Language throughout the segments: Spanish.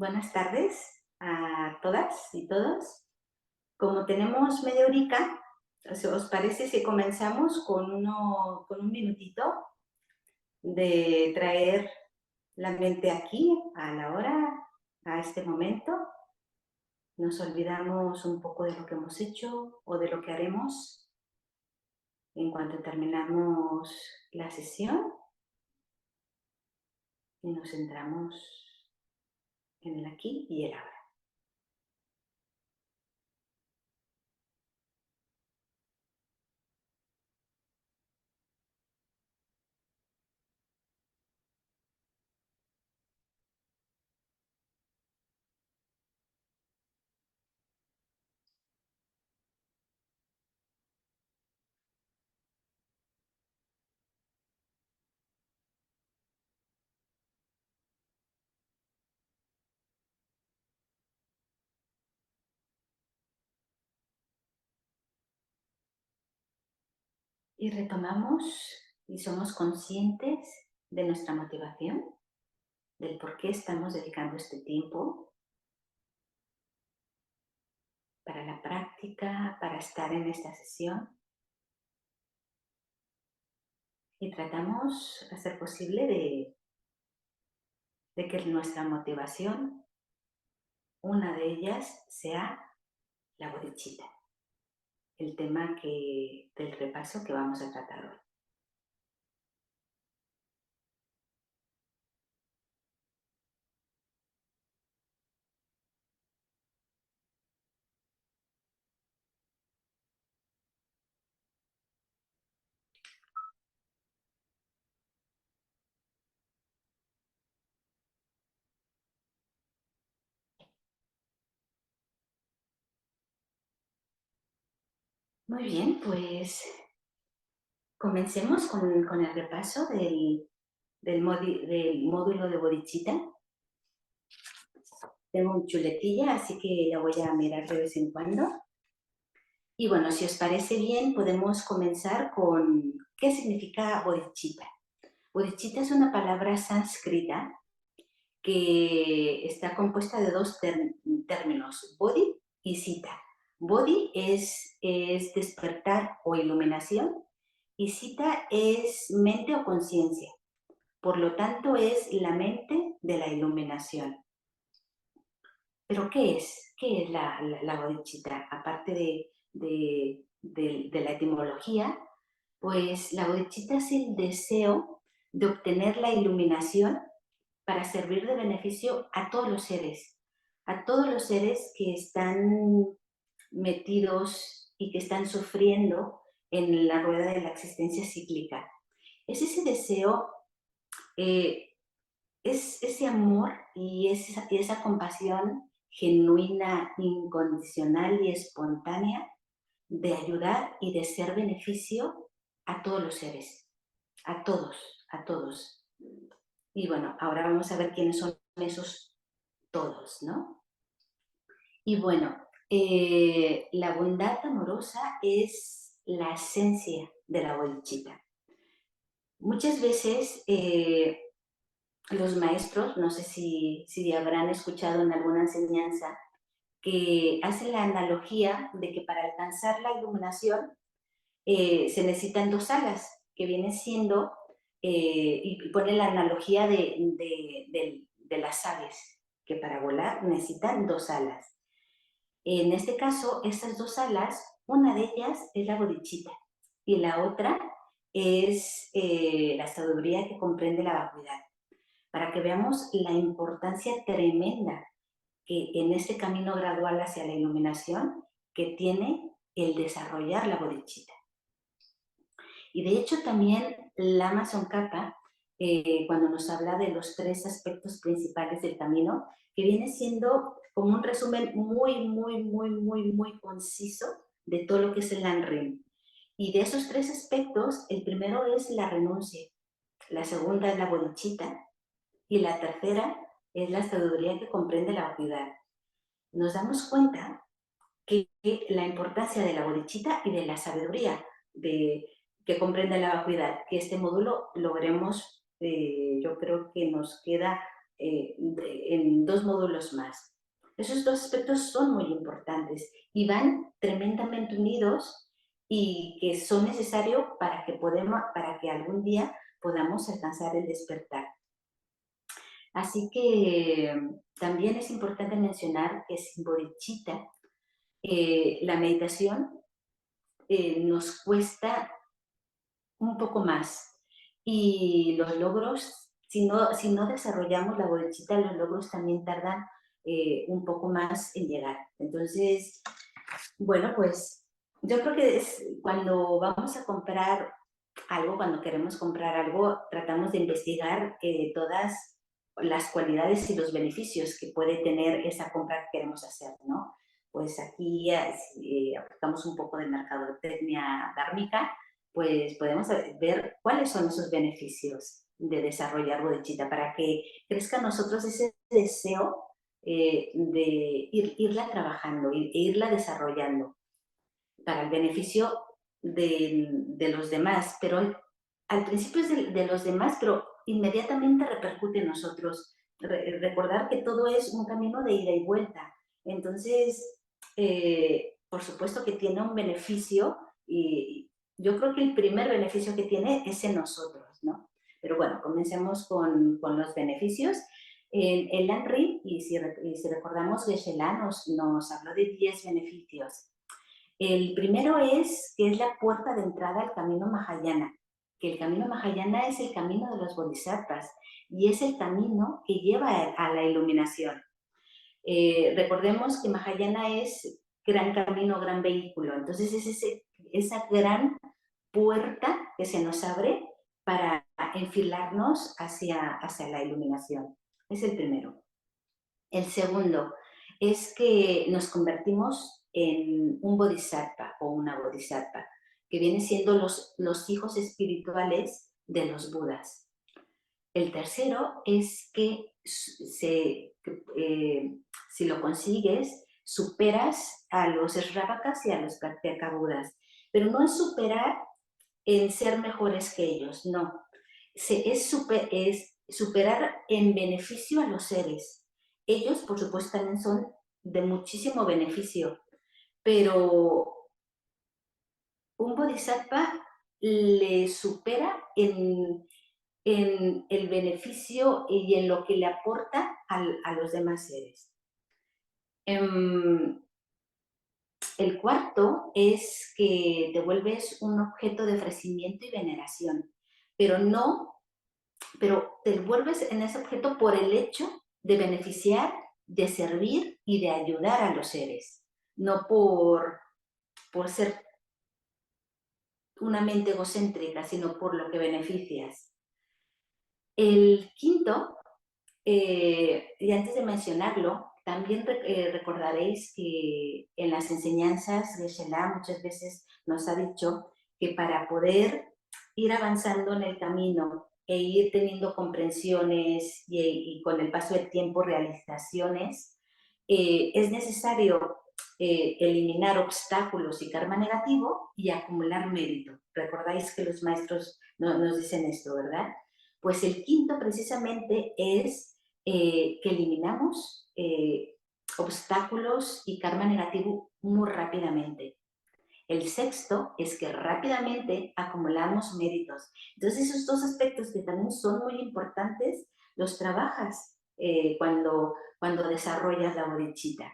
Buenas tardes a todas y todos. Como tenemos media horica, ¿os parece si comenzamos con un minutito de traer la mente aquí, a la hora, a este momento? Nos olvidamos un poco de lo que hemos hecho o de lo que haremos en cuanto terminamos la sesión y nos centramos en el aquí y el ahora. Y retomamos y somos conscientes de nuestra motivación, del por qué estamos dedicando este tiempo para la práctica, para estar en esta sesión. Y tratamos, a ser posible, de que nuestra motivación, una de ellas, sea la bodhicitta, el tema del repaso que vamos a tratar hoy. Muy bien, pues comencemos con el repaso del módulo de bodhicitta. Tengo un chuletilla, así que la voy a mirar de vez en cuando. Y bueno, si os parece bien, podemos comenzar con ¿qué significa bodhicitta? Bodhicitta es una palabra sánscrita que está compuesta de dos términos, bodhi y citta. Bodhi es despertar o iluminación y citta es mente o conciencia. Por lo tanto, es la mente de la iluminación. ¿Pero qué es? ¿Qué es la bodhicitta? Aparte de la etimología, pues la bodhicitta es el deseo de obtener la iluminación para servir de beneficio a todos los seres que están metidos y que están sufriendo en la rueda de la existencia cíclica. Es ese deseo, es ese amor y esa compasión genuina, incondicional y espontánea de ayudar y de ser beneficio a todos los seres, a todos, a todos. Y bueno, ahora vamos a ver quiénes son esos todos, ¿no? Y bueno, la bondad amorosa es la esencia de la bodhicitta. Muchas veces los maestros, no sé si habrán escuchado en alguna enseñanza, que hacen la analogía de que para alcanzar la iluminación se necesitan dos alas, que viene siendo, y pone la analogía de las aves, que para volar necesitan dos alas. En este caso, estas dos alas, una de ellas es la bodhicitta y la otra es la sabiduría que comprende la vacuidad, para que veamos la importancia tremenda que en este camino gradual hacia la iluminación que tiene el desarrollar la bodhicitta. Y de hecho también Lama Tsongkhapa, cuando nos habla de los tres aspectos principales del camino, que viene siendo como un resumen muy conciso de todo lo que es el Anrim. Y de esos tres aspectos, el primero es la renuncia, la segunda es la bodhicitta y la tercera es la sabiduría que comprende la vacuidad. Nos damos cuenta que la importancia de la bodhicitta y de la sabiduría que comprende la vacuidad, que este módulo lo veremos, yo creo que nos queda en 2 módulos más. Esos 2 aspectos son muy importantes y van tremendamente unidos y que son necesarios para que algún día podamos alcanzar el despertar. Así que también es importante mencionar que sin bodhicitta, la meditación nos cuesta un poco más. Y los logros, si no desarrollamos la bodhicitta, los logros también tardan un poco más en llegar. Entonces, bueno, pues yo creo que cuando vamos a comprar algo, cuando queremos comprar algo, tratamos de investigar todas las cualidades y los beneficios que puede tener esa compra que queremos hacer, ¿no? Pues aquí aplicamos un poco de mercadotecnia dármica, pues podemos ver cuáles son esos beneficios de desarrollar bodhicitta para que crezca en nosotros ese deseo de irla trabajando, irla desarrollando para el beneficio de los demás, pero al principio es de los demás, pero inmediatamente repercute en nosotros. Recordar que todo es un camino de ida y vuelta. Entonces, por supuesto que tiene un beneficio y yo creo que el primer beneficio que tiene es en nosotros, ¿no? Pero bueno, comencemos con los beneficios. En Lanri, y si recordamos, Geshe-la nos habló de 10 beneficios. El primero es que es la puerta de entrada al camino Mahayana, que el camino Mahayana es el camino de los bodhisattvas y es el camino que lleva a la iluminación. Recordemos que Mahayana es gran camino, gran vehículo, entonces es esa gran puerta que se nos abre para enfilarnos hacia la iluminación. Es el primero. El segundo es que nos convertimos en un bodhisattva o una bodhisattva, que vienen siendo los hijos espirituales de los budas. El tercero es que si lo consigues, superas a los Sravakas y a los Pratyekabudas. Pero no es superar en ser mejores que ellos, no. Es superar en beneficio a los seres. Ellos, por supuesto, también son de muchísimo beneficio, pero un bodhisattva le supera en el beneficio y en lo que le aporta a los demás seres. El cuarto es que te vuelves un objeto de ofrecimiento y veneración, pero te vuelves en ese objeto por el hecho de beneficiar, de servir y de ayudar a los seres, no por ser una mente egocéntrica, sino por lo que beneficias. El quinto, y antes de mencionarlo, también recordaréis que en las enseñanzas de Geshe-la muchas veces nos ha dicho que para poder ir avanzando en el camino e ir teniendo comprensiones y con el paso del tiempo realizaciones, es necesario eliminar obstáculos y karma negativo y acumular mérito. Recordáis que los maestros nos dicen esto, ¿verdad? Pues el quinto precisamente es que eliminamos obstáculos y karma negativo muy rápidamente. El sexto es que rápidamente acumulamos méritos. Entonces esos dos aspectos que también son muy importantes, los trabajas cuando desarrollas la bodhicitta.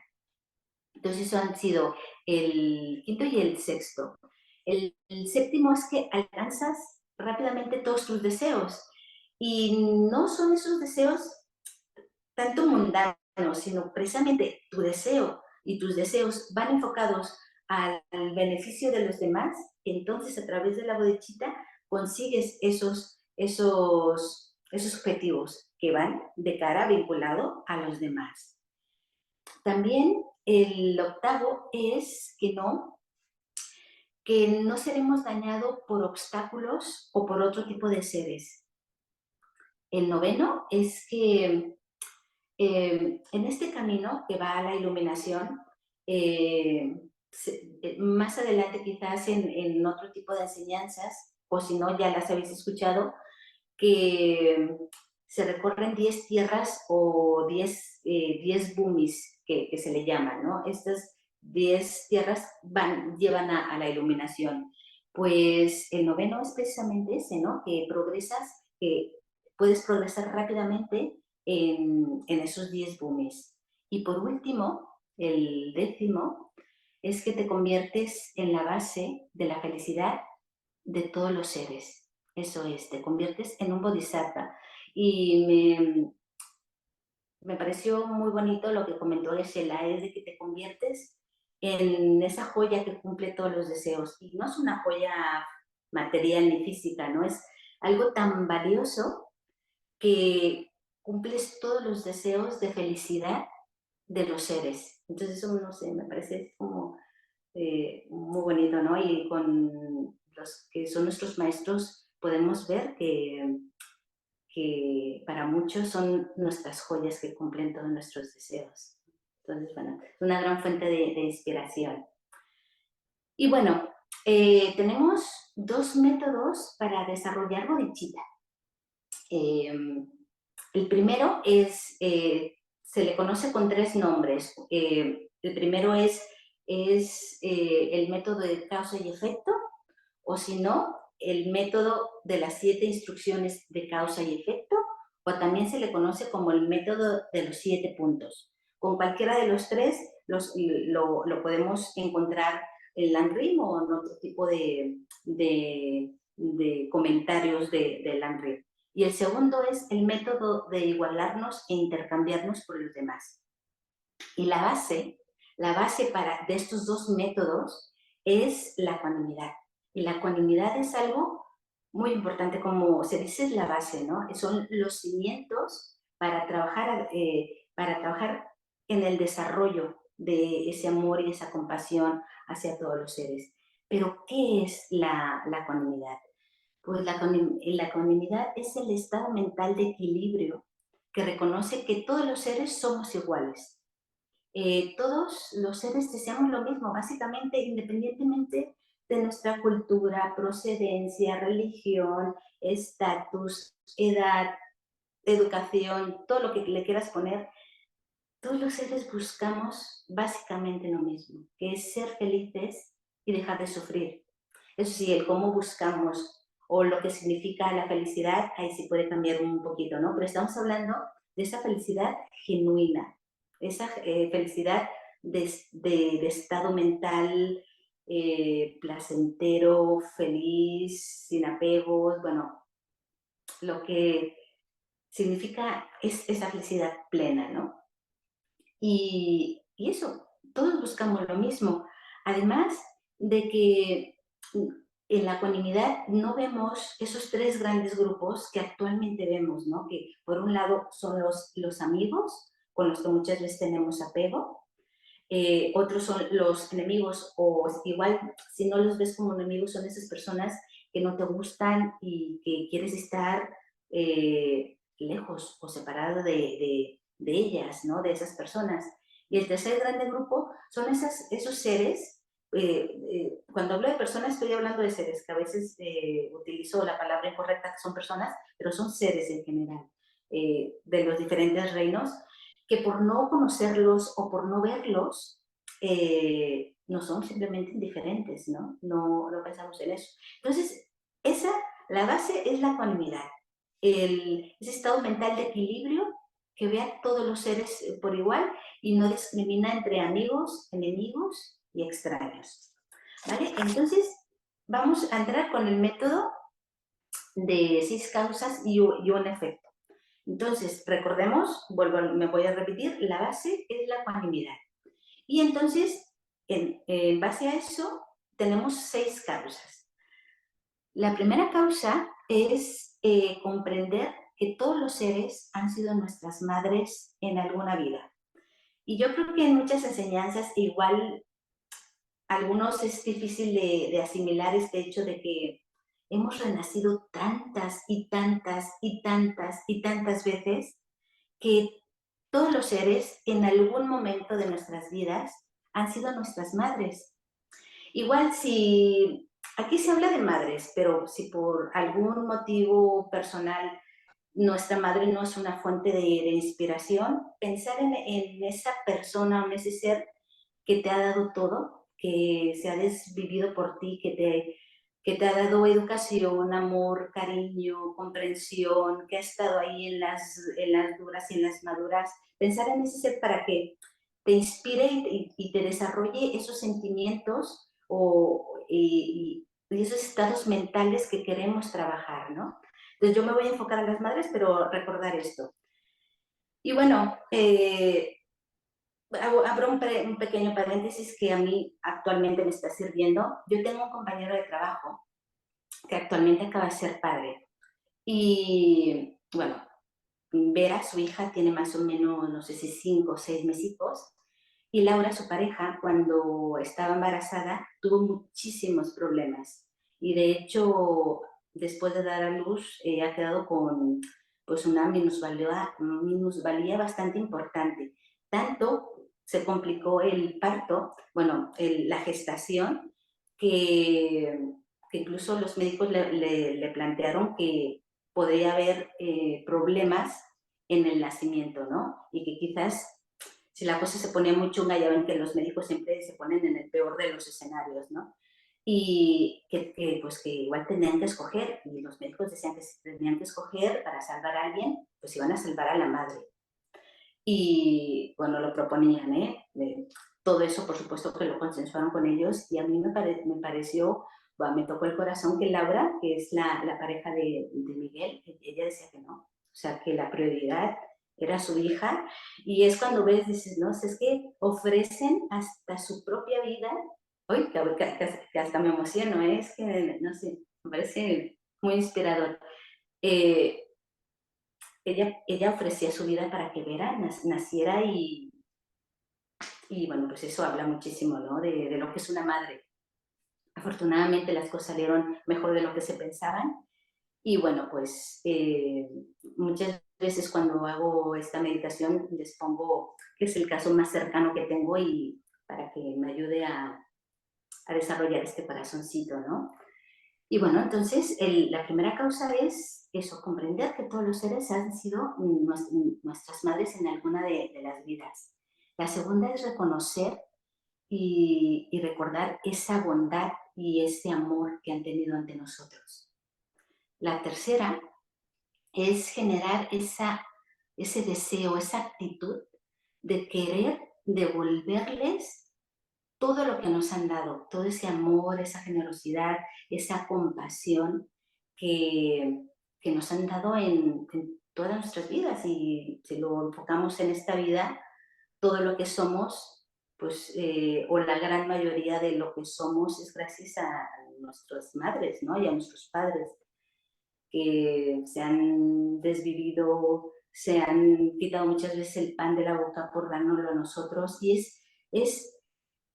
Entonces eso han sido el quinto y el sexto. El séptimo es que alcanzas rápidamente todos tus deseos y no son esos deseos tanto mundanos, sino precisamente tu deseo y tus deseos van enfocados al beneficio de los demás, entonces a través de la bodhicitta consigues esos objetivos que van de cara vinculado a los demás. También el octavo es que no seremos dañados por obstáculos o por otro tipo de seres. El noveno es que en este camino que va a la iluminación, más adelante quizás en otro tipo de enseñanzas, o si no ya las habéis escuchado, que se recorren 10 tierras o 10 bumis que se le llaman, ¿no? Estas 10 tierras llevan a la iluminación. Pues el noveno es precisamente ese, ¿no? Que progresas, que puedes progresar rápidamente en esos 10 bumis. Y por último, el décimo es que te conviertes en la base de la felicidad de todos los seres. Eso es, te conviertes en un bodhisattva. Y me pareció muy bonito lo que comentó Geshe-la, es de que te conviertes en esa joya que cumple todos los deseos. Y no es una joya material ni física, ¿no? Es algo tan valioso que cumples todos los deseos de felicidad de los seres. Entonces eso, no sé, me parece como muy bonito, ¿no? Y con los que son nuestros maestros podemos ver que para muchos son nuestras joyas que cumplen todos nuestros deseos. Entonces, bueno, es una gran fuente de inspiración. Y bueno, tenemos dos métodos para desarrollar bodhicitta. El primero es, se le conoce con tres nombres. El primero es el método de causa y efecto, o si no, el método de las 7 instrucciones de causa y efecto, o también se le conoce como el método de los 7 puntos. Con cualquiera de los tres lo podemos encontrar en Landry o en otro tipo de comentarios de Landry. Y el segundo es el método de igualarnos e intercambiarnos por los demás. Y la base de estos dos métodos es la ecuanimidad. Y la ecuanimidad es algo muy importante, como se dice, es la base, ¿no? Son los cimientos para trabajar en el desarrollo de ese amor y esa compasión hacia todos los seres. Pero, ¿qué es la ecuanimidad? Pues la ecuanimidad es el estado mental de equilibrio que reconoce que todos los seres somos iguales. Todos los seres deseamos lo mismo, básicamente, independientemente de nuestra cultura, procedencia, religión, estatus, edad, educación, todo lo que le quieras poner, todos los seres buscamos básicamente lo mismo, que es ser felices y dejar de sufrir. Eso sí, el cómo buscamos o lo que significa la felicidad, ahí sí puede cambiar un poquito, ¿no? Pero estamos hablando de esa felicidad genuina, esa felicidad de estado mental placentero, feliz, sin apegos, bueno, lo que significa es esa felicidad plena, ¿no? Y eso, todos buscamos lo mismo. Además de que en la ecuanimidad no vemos esos tres grandes grupos que actualmente vemos, ¿no? Que por un lado son los amigos, con los que muchas veces tenemos apego, otros son los enemigos, o igual si no los ves como enemigos, son esas personas que no te gustan y que quieres estar lejos o separado de ellas, ¿no? De esas personas. Y el tercer grande grupo son esos seres, cuando hablo de personas estoy hablando de seres, que a veces utilizo la palabra incorrecta, que son personas, pero son seres en general, de los diferentes reinos, que por no conocerlos o por no verlos, no son simplemente indiferentes, ¿no? No pensamos en eso. Entonces, la base es la ecuanimidad, ese estado mental de equilibrio que ve a todos los seres por igual y no discrimina entre amigos, enemigos y extraños. ¿Vale? Entonces, vamos a entrar con el método de 6 causas y un efecto. Entonces, recordemos, me voy a repetir, la base es la ecuanimidad. Y entonces, en base a eso, tenemos 6 causas. La primera causa es comprender que todos los seres han sido nuestras madres en alguna vida. Y yo creo que en muchas enseñanzas, igual algunos es difícil de asimilar este hecho de que hemos renacido tantas y tantas y tantas y tantas veces que todos los seres en algún momento de nuestras vidas han sido nuestras madres. Igual si aquí se habla de madres, pero si por algún motivo personal nuestra madre no es una fuente de inspiración, pensar en esa persona o en ese ser que te ha dado todo, que se ha desvivido por ti, que te ha dado educación, amor, cariño, comprensión, que ha estado ahí en las duras y en las maduras. Pensar en ese ser para que te inspire y te desarrolle esos sentimientos y esos estados mentales que queremos trabajar, ¿no? Entonces yo me voy a enfocar a las madres, pero recordar esto. Y bueno, abro un pequeño paréntesis que a mí actualmente me está sirviendo. Yo tengo un compañero de trabajo que actualmente acaba de ser padre. Y bueno, Vera, su hija, tiene más o menos, no sé si 5 o 6 mesicos. Y Laura, su pareja, cuando estaba embarazada, tuvo muchísimos problemas. Y de hecho, después de dar a luz, ha quedado con pues, una minusvalía bastante importante. Tanto se complicó el parto, bueno, la gestación, que, que incluso los médicos le plantearon que podría haber problemas en el nacimiento, ¿no? Y que quizás si la cosa se ponía muy chunga, ya ven que los médicos siempre se ponen en el peor de los escenarios, ¿no? Y pues que igual tenían que escoger, y los médicos decían que si tenían que escoger para salvar a alguien, pues iban a salvar a la madre. Y bueno, lo proponían, ¿eh? Todo eso, por supuesto, que lo consensuaron con ellos y a mí me pareció, bueno, me tocó el corazón que Laura, que es la pareja de Miguel, ella decía que no, o sea, que la prioridad era su hija y es cuando ves, dices, no, es que ofrecen hasta su propia vida, uy, que hasta me emociono, ¿eh? Es que, no sé, me parece muy inspirador. Eh, ella ofrecía su vida para que Vera naciera y bueno, pues eso habla muchísimo, ¿no? De lo que es una madre. Afortunadamente las cosas salieron mejor de lo que se pensaban y bueno, pues muchas veces cuando hago esta meditación les pongo que es el caso más cercano que tengo y para que me ayude a desarrollar este corazoncito, ¿no? Y bueno, entonces la primera causa es eso, comprender que todos los seres han sido nuestras madres en alguna de las vidas. La segunda es reconocer y recordar esa bondad y ese amor que han tenido ante nosotros. La tercera es generar ese deseo, esa actitud de querer devolverles todo lo que nos han dado, todo ese amor, esa generosidad, esa compasión que, que nos han dado en todas nuestras vidas. Y si lo enfocamos en esta vida, todo lo que somos, pues, o la gran mayoría de lo que somos es gracias a nuestras madres, ¿no? Y a nuestros padres, que se han desvivido, se han quitado muchas veces el pan de la boca por dárnoslo a nosotros. Y es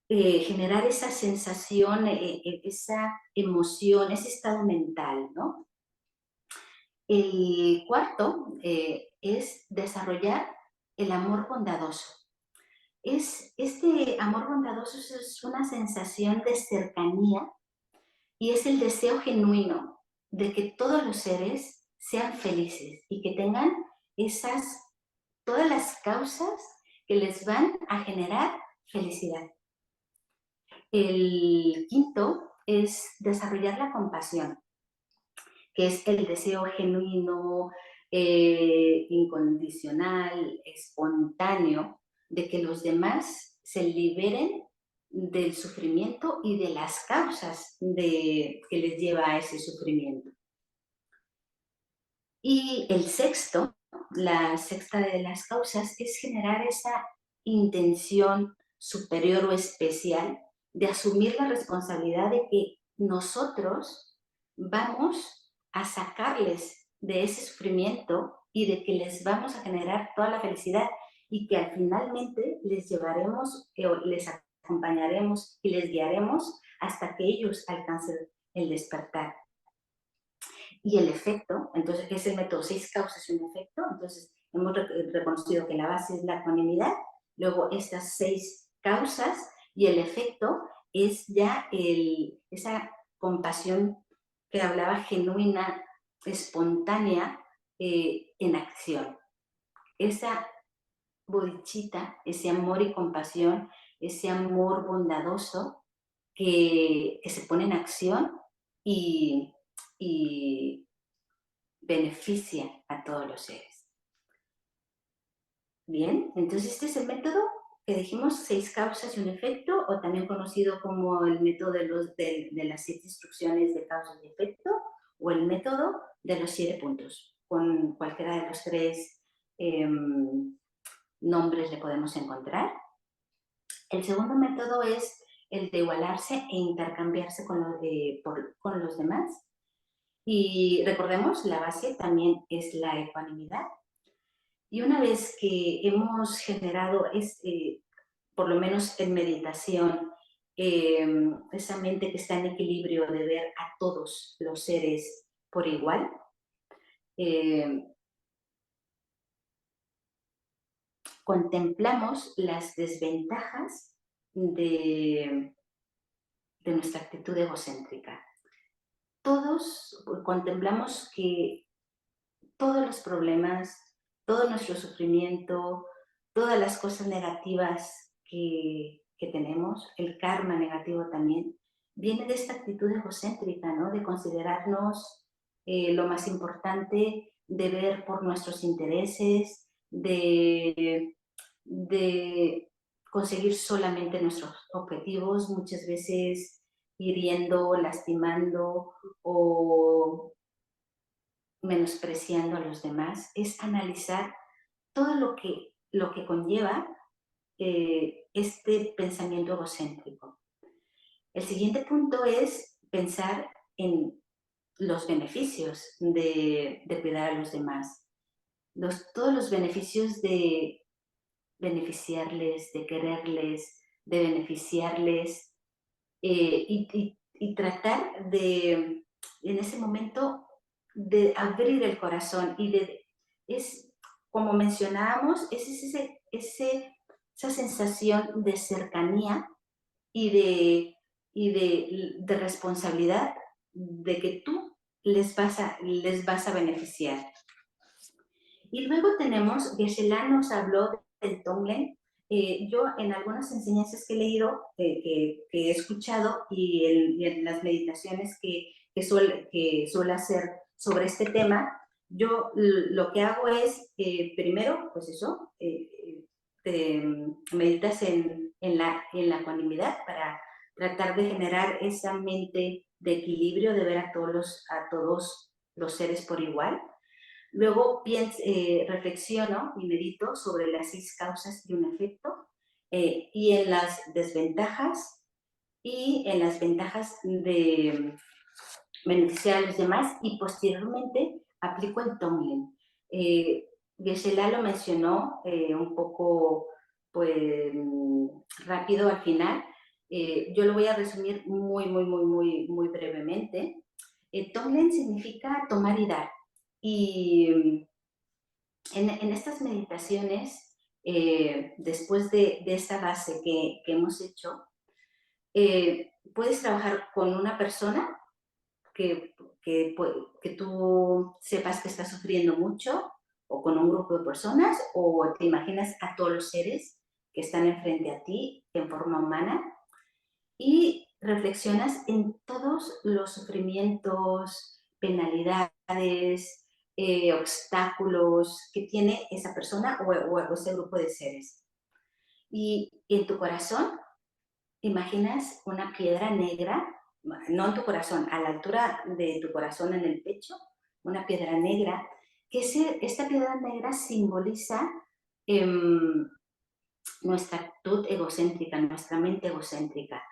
generar esa sensación, esa emoción, ese estado mental, ¿no? El cuarto es desarrollar el amor bondadoso. Este amor bondadoso es una sensación de cercanía y es el deseo genuino de que todos los seres sean felices y que tengan todas las causas que les van a generar felicidad. El quinto es desarrollar la compasión, que es el deseo genuino, incondicional, espontáneo, de que los demás se liberen del sufrimiento y de las causas que les lleva a ese sufrimiento. Y el sexto, la sexta de las causas, es generar esa intención superior o especial de asumir la responsabilidad de que nosotros vamos a sacarles de ese sufrimiento y de que les vamos a generar toda la felicidad y que al finalmente les llevaremos, les acompañaremos y les guiaremos hasta que ellos alcancen el despertar. Y el efecto, entonces, es el método 6 causas y un efecto. Entonces, hemos reconocido que la base es la ecuanimidad, luego estas 6 causas y el efecto es ya esa compasión que hablaba genuina, espontánea, en acción. Esa bodichita, ese amor y compasión, ese amor bondadoso que se pone en acción y, y beneficia a todos los seres. Bien, entonces este es el método que dijimos, 6 causas y un efecto, o también conocido como el método de las 7 instrucciones de causa y efecto, o el método de los 7 puntos. Con cualquiera de los 3 nombres le podemos encontrar. El segundo método es el de igualarse e intercambiarse con los demás. Y recordemos, la base también es la ecuanimidad. Y una vez que hemos generado, por lo menos en meditación, esa mente que está en equilibrio de ver a todos los seres por igual, contemplamos las desventajas de nuestra actitud egocéntrica. Todos contemplamos que todos los problemas, todo nuestro sufrimiento, todas las cosas negativas que tenemos, el karma negativo también, viene de esta actitud egocéntrica, ¿no? De considerarnos lo más importante, de ver por nuestros intereses, de conseguir solamente nuestros objetivos, muchas veces hiriendo, lastimando o menospreciando a los demás, es analizar todo lo que conlleva este pensamiento egocéntrico. El siguiente punto es pensar en los beneficios de cuidar a los demás. Todos los beneficios de beneficiarles, de quererles, de beneficiarles y tratar de, en ese momento, de abrir el corazón es, como mencionábamos, esa sensación de cercanía y de responsabilidad de que tú les vas a beneficiar. Y luego tenemos, Geshe-la nos habló del Tonglen. Yo en algunas enseñanzas que he leído, que he escuchado y en las meditaciones que suele hacer sobre este tema, yo lo que hago es, primero, pues eso, meditas en la ecuanimidad para tratar de generar esa mente de equilibrio, de ver a todos los seres por igual. Luego reflexiono y medito sobre las 6 causas y un efecto y en las desventajas y en las ventajas de beneficiar a los demás y posteriormente aplico el Tonglen. Geshe-la lo mencionó un poco pues, rápido al final. Yo lo voy a resumir muy brevemente. Tonglen significa tomar y dar. Y en estas meditaciones, después de esta base que hemos hecho, puedes trabajar con una persona que tú sepas que está sufriendo mucho, o con un grupo de personas, o te imaginas a todos los seres que están enfrente a ti en forma humana, y reflexionas en todos los sufrimientos, penalidades, obstáculos que tiene esa persona o ese grupo de seres. Y en tu corazón imaginas una piedra negra, no en tu corazón, a la altura de tu corazón en el pecho, una piedra negra, que esta piedra negra simboliza nuestra actitud egocéntrica, nuestra mente egocéntrica.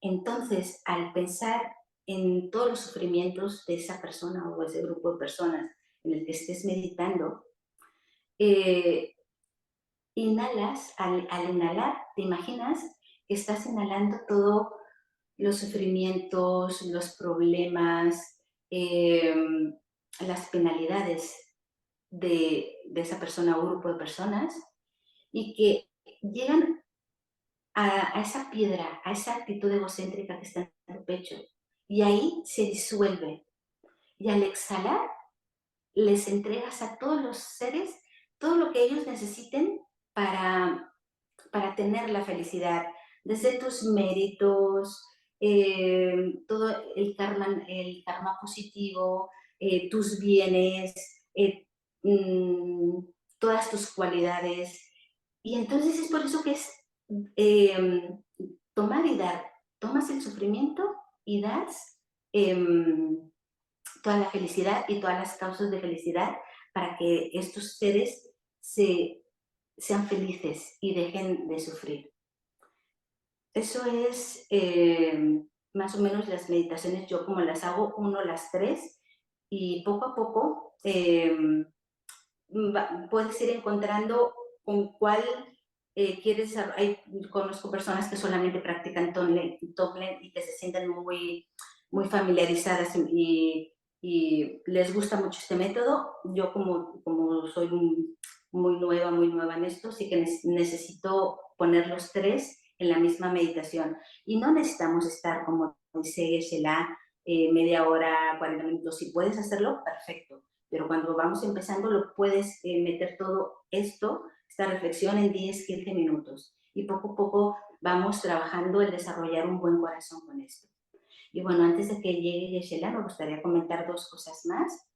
Entonces, al pensar en todos los sufrimientos de esa persona o ese grupo de personas en el que estés meditando, inhalas, al inhalar, te imaginas que estás inhalando todos los sufrimientos, los problemas, las penalidades de esa persona o grupo de personas y que llegan a esa piedra, a esa actitud egocéntrica que está en tu pecho y ahí se disuelve. Y al exhalar, les entregas a todos los seres todo lo que ellos necesiten para, para tener la felicidad, desde tus méritos, todo el karma positivo, tus bienes, mm, todas tus cualidades. Y entonces es por eso que es eh, tomar y dar. Tomas el sufrimiento y das toda la felicidad y todas las causas de felicidad para que estos seres sean felices y dejen de sufrir. Eso es más o menos las meditaciones, yo como las hago, uno las tres, y poco a poco puedes ir encontrando con cuál quieres. Conozco personas que solamente practican Tonglen y que se sienten muy familiarizadas y les gusta mucho este método. Yo como soy muy nueva en esto, sí que necesito poner los tres en la misma meditación. Y no necesitamos estar, como dice Geshe-la, media hora, 40 minutos. Si puedes hacerlo, perfecto. Pero cuando vamos empezando, lo puedes meter todo esto, esta reflexión en 10, 15 minutos. Y poco a poco vamos trabajando el desarrollar un buen corazón con esto. Y bueno, antes de que llegue Geshe-la, me gustaría comentar dos cosas más.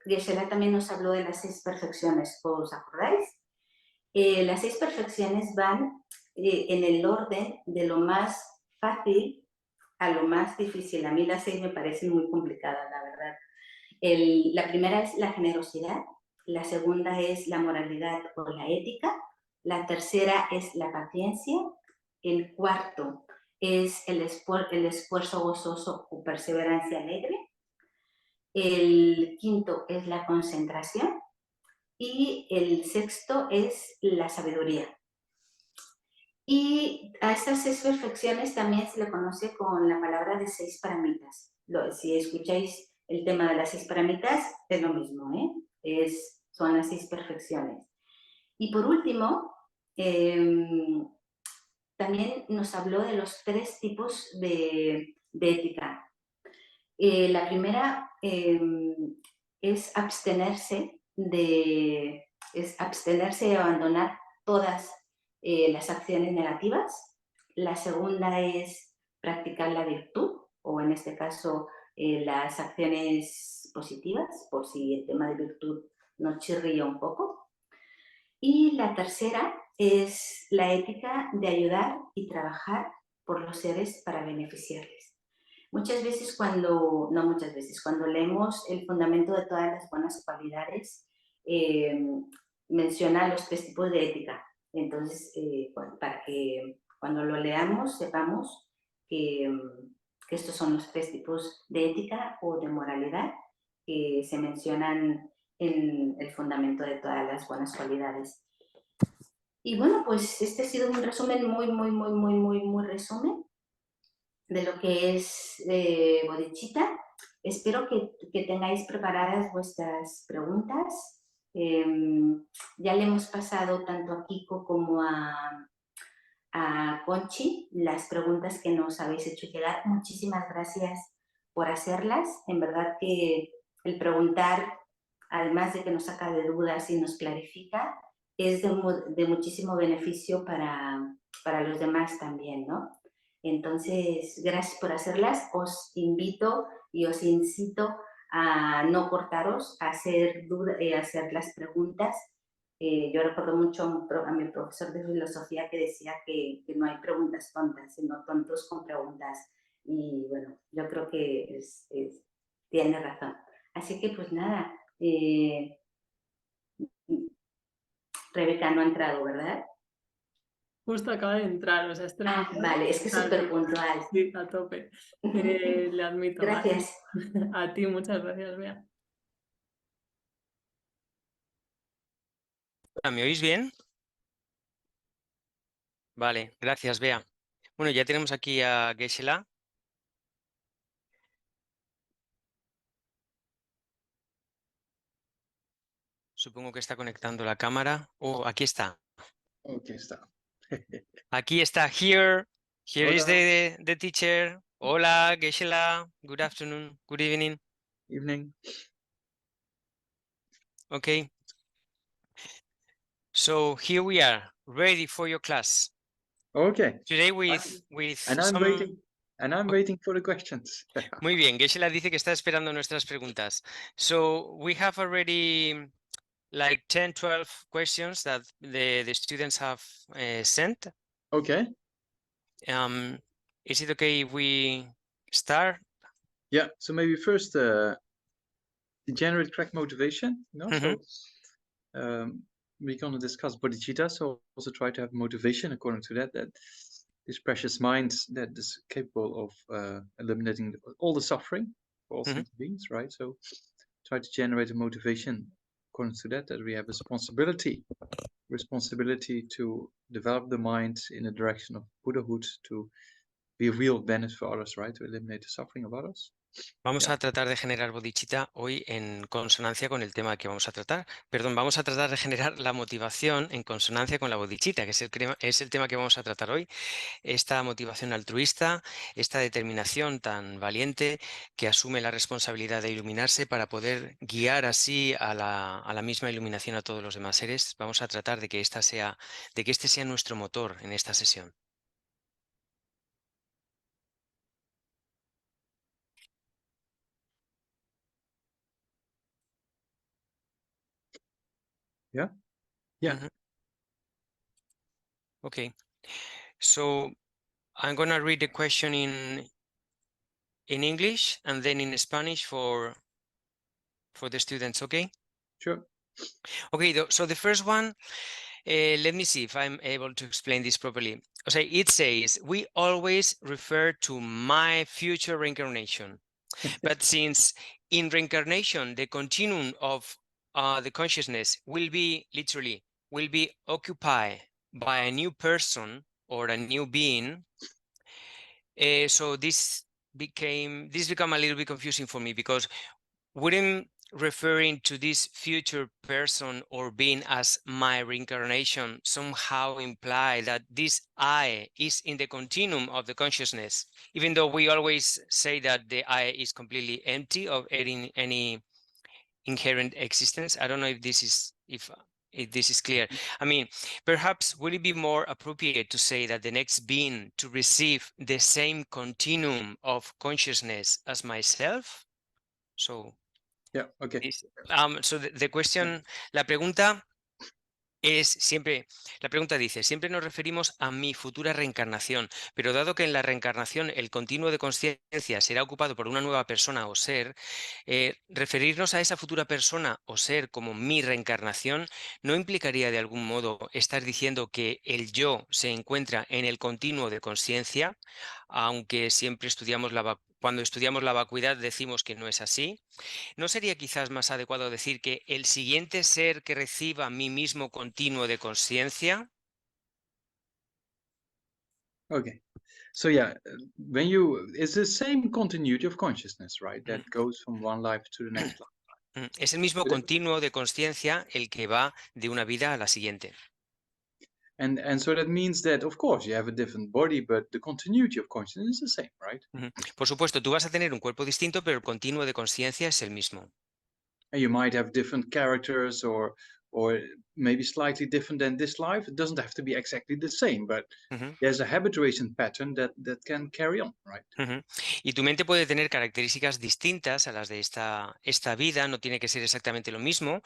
Geshe-la también nos habló de las 6 perfecciones, ¿os acordáis? Las 6 perfecciones van en el orden de lo más fácil a lo más difícil. A mí las 6 me parecen muy complicadas, la verdad. La primera es la generosidad, la segunda es la moralidad o la ética, la tercera es la paciencia, el cuarto es el esfuerzo gozoso o perseverancia alegre, el quinto es la concentración y el sexto es la sabiduría. Y a estas 6 perfecciones también se le conoce con la palabra de 6 paramitas. Si escucháis el tema de las 6 paramitas, es lo mismo, son las 6 perfecciones. Y por último, también nos habló de los 3 tipos de ética. La primera es abstenerse y abandonar todas las acciones negativas. La segunda es practicar la virtud, o en este caso las acciones positivas, por si el tema de virtud nos chirría un poco. Y la tercera es la ética de ayudar y trabajar por los seres para beneficiarles. No muchas veces, cuando leemos el fundamento de todas las buenas cualidades, menciona los 3 tipos de ética. Entonces, para que cuando lo leamos sepamos que estos son los 3 tipos de ética o de moralidad que se mencionan en el fundamento de todas las buenas cualidades. Y bueno, pues este ha sido un resumen muy resumen de lo que es Bodhicitta. Espero que tengáis preparadas vuestras preguntas. Ya le hemos pasado tanto a Kiko como a Conchi las preguntas que nos habéis hecho llegar. Muchísimas gracias por hacerlas. En verdad que el preguntar, además de que nos saca de dudas y nos clarifica, es de muchísimo beneficio para los demás también, ¿no? Entonces, gracias por hacerlas. Os invito y os incito a no cortaros, a hacer las preguntas. Yo recuerdo mucho a mi profesor de filosofía que decía que no hay preguntas tontas, sino tontos con preguntas. Y bueno, yo creo que tiene razón. Así que pues nada, Rebeca no ha entrado, ¿verdad? Justo acaba de entrar, o sea, es terminado. Vale, es que es súper puntual. Sí, a tope. Le admito. Gracias. A ti, muchas gracias, Bea. ¿Me oís bien? Vale, gracias, Bea. Bueno, ya tenemos aquí a Geshe-la. Supongo que está conectando la cámara. Oh, aquí está. Aquí está. Aquí está. Here is Hola. the teacher. Hola, Geshe-la. Good afternoon. Good evening. Evening. Okay. So here we are, ready for your class. Okay. Today with And I'm some... waiting. And I'm waiting for the questions. Muy bien, Geshe-la dice que está esperando nuestras preguntas. So we have already like 10, 12 questions that the students have sent. Okay. Is it okay if we start? Yeah. So maybe first, generate correct motivation. You know, so we're going to discuss bodhicitta. So also try to have motivation according to that. That this precious mind that is capable of eliminating all the suffering for all sentient beings, right? So try to generate a motivation according to that. That we have responsibility to develop the mind in the direction of Buddhahood, to be a real benefit for others, right? To eliminate the suffering of others. Vamos a tratar de generar bodhicitta hoy en consonancia con el tema que vamos a tratar. Perdón, vamos a tratar de generar la motivación en consonancia con la bodhicitta, que es el tema que vamos a tratar hoy. Esta motivación altruista, esta determinación tan valiente que asume la responsabilidad de iluminarse para poder guiar así a la misma iluminación a todos los demás seres. Vamos a tratar de que este sea nuestro motor en esta sesión. Yeah. Yeah. Okay. So I'm going to read the question in English and then in Spanish for the students, okay? Sure. Okay, so the first one, let me see if I'm able to explain this properly. Okay, it says, we always refer to my future reincarnation, but since in reincarnation, the continuum of the consciousness will be occupied by a new person or a new being, so this become a little bit confusing for me, because wouldn't referring to this future person or being as my reincarnation somehow imply that this I is in the continuum of the consciousness, even though we always say that the I is completely empty of any inherent existence? I don't know if this is clear. I mean, perhaps would it be more appropriate to say that the next being to receive the same continuum of consciousness as myself? So Yeah. Okay. so the question, la pregunta dice, siempre nos referimos a mi futura reencarnación, pero dado que en la reencarnación el continuo de conciencia será ocupado por una nueva persona o ser, referirnos a esa futura persona o ser como mi reencarnación no implicaría de algún modo estar diciendo que el yo se encuentra en el continuo de conciencia, aunque siempre cuando estudiamos la vacuidad decimos que no es así. ¿No sería quizás más adecuado decir que el siguiente ser que reciba mi mismo continuo de conciencia? Okay. So yeah, it's the same continuity of consciousness, right? That goes from one life to the next life. Es el mismo continuo de conciencia el que va de una vida a la siguiente. And so that means that, of course, you have a different body, but the continuity of consciousness is the same, right? Por supuesto, tú vas a tener un cuerpo distinto, pero el continuo de conciencia es el mismo. And you might have different characters or maybe slightly different than this life. It doesn't have to be exactly the same, but there's a habituation pattern that can carry on, right? Y tu mente puede tener características distintas a las de esta vida, no tiene que ser exactamente lo mismo,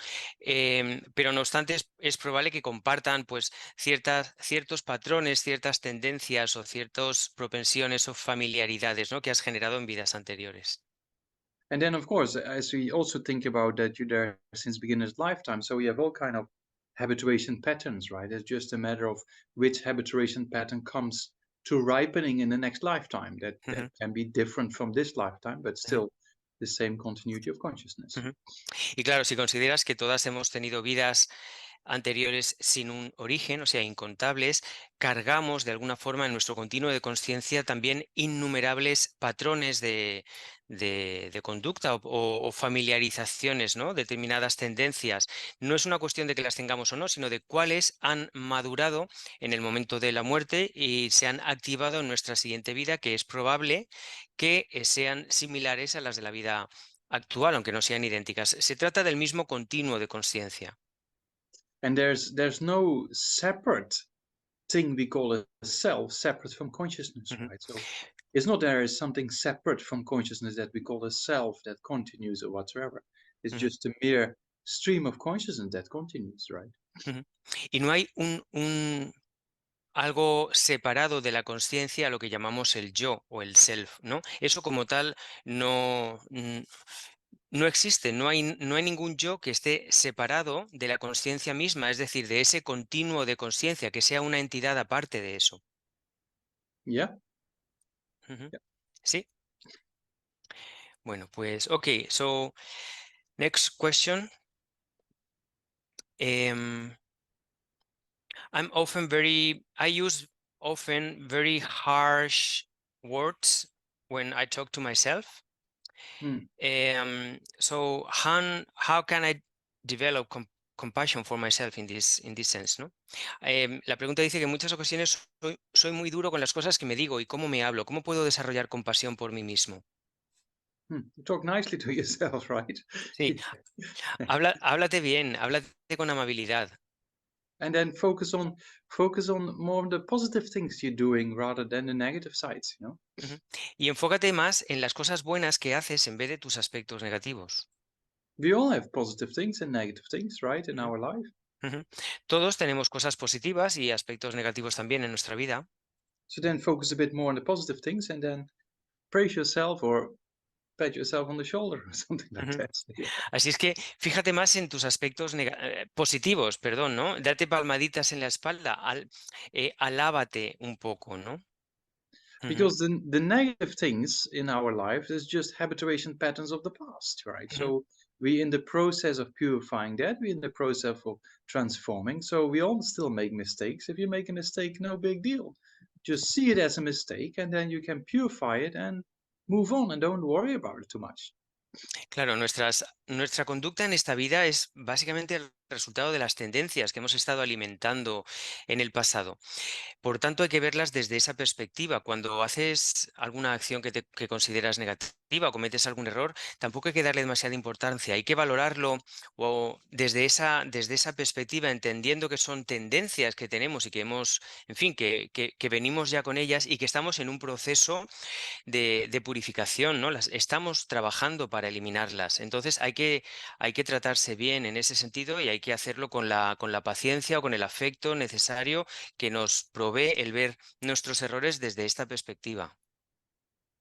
pero no obstante es probable que compartan pues ciertos patrones, ciertas tendencias o ciertas propensiones o familiaridades, ¿no?, que has generado en vidas anteriores. And then, of course, as we also think about that, you're there since beginner's lifetime, so we have all kind of habituation patterns, right? It's just a matter of which habituation pattern comes to ripening in the next lifetime. That can be different from this lifetime, but still the same continuity of consciousness. Y claro, si consideras que todas hemos tenido vidas anteriores sin un origen, o sea, incontables, cargamos de alguna forma en nuestro continuo de conciencia también innumerables patrones de conducta o familiarizaciones, ¿no?, determinadas tendencias. No es una cuestión de que las tengamos o no, sino de cuáles han madurado en el momento de la muerte y se han activado en nuestra siguiente vida, que es probable que sean similares a las de la vida actual, aunque no sean idénticas. Se trata del mismo continuo de consciencia. And there's no separate thing we call a self separate from consciousness, Ujú. right? So it's not there is something separate from consciousness that we call a self that continues or whatsoever. It's Ujú. just a mere stream of consciousness that continues, right? Ujú. Y no hay algo separado de la consciencia, lo que llamamos el yo o el self, ¿no? Eso como tal no existe, no hay ningún yo que esté separado de la consciencia misma, es decir, de ese continuo de consciencia, que sea una entidad aparte de eso. Yeah. Ujú. Yeah. ¿Sí? Bueno, pues, ok, so next question. I use often very harsh words when I talk to myself. Hmm. So how can I develop compassion for myself in this sense, ¿no? La pregunta dice que en muchas ocasiones soy muy duro con las cosas que me digo y cómo me hablo. ¿Cómo puedo desarrollar compasión por mí mismo? You talk nicely to yourself, right? Sí, háblate bien, háblate con amabilidad. And then focus on more of the positive things you're doing rather than the negative sides, you know? Ujú. Y enfócate más en las cosas buenas que haces en vez de tus aspectos negativos. We all have positive things and negative things, right, in Ujú. our life. Ujú. Todos tenemos cosas positivas y aspectos negativos también en nuestra vida. So then focus a bit more on the positive things and then praise yourself or pat yourself on the shoulder or something like Ujú. that. Yeah. Así es que fíjate más en tus aspectos positivos, perdón, ¿no? Date palmaditas en la espalda, alábate un poco, ¿no? Ujú. Because the negative things in our life is just habituation patterns of the past, right? Ujú. So we in the process of purifying that, we in the process of transforming. So we all still make mistakes. If you make a mistake, no big deal. Just see it as a mistake and then you can purify it and move on and don't worry about it too much. Claro, nuestra conducta en esta vida es básicamente el resultado de las tendencias que hemos estado alimentando en el pasado. Por tanto, hay que verlas desde esa perspectiva. Cuando haces alguna acción que consideras negativa o cometes algún error, tampoco hay que darle demasiada importancia. Hay que valorarlo desde esa perspectiva, entendiendo que son tendencias que tenemos y que hemos, en fin, que venimos ya con ellas y que estamos en un proceso de purificación, ¿no? Estamos trabajando para eliminarlas. Entonces hay que tratarse bien en ese sentido y hay que hacerlo con la paciencia o con el afecto necesario que nos provee el ver nuestros errores desde esta perspectiva.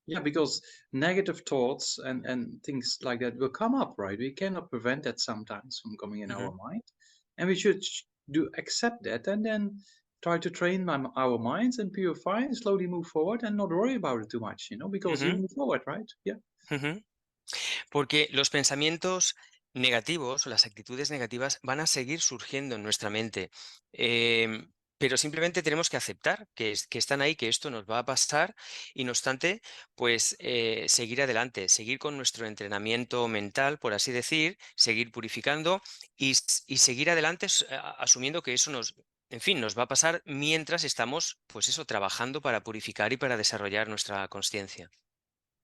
Yeah, because negative thoughts and things like that will come up, right? We cannot prevent that sometimes from coming in our mind, and we should accept that and then try to train our minds and purify and slowly move forward and not worry about it too much, you know, because you Ujú, move forward, right? Yeah. ujú. Porque los pensamientos negativos o las actitudes negativas van a seguir surgiendo en nuestra mente. Pero simplemente tenemos que aceptar que están ahí, que esto nos va a pasar y no obstante, pues seguir adelante, seguir con nuestro entrenamiento mental, por así decir, seguir purificando y seguir adelante asumiendo que eso en fin, nos va a pasar mientras estamos, pues eso, trabajando para purificar y para desarrollar nuestra consciencia.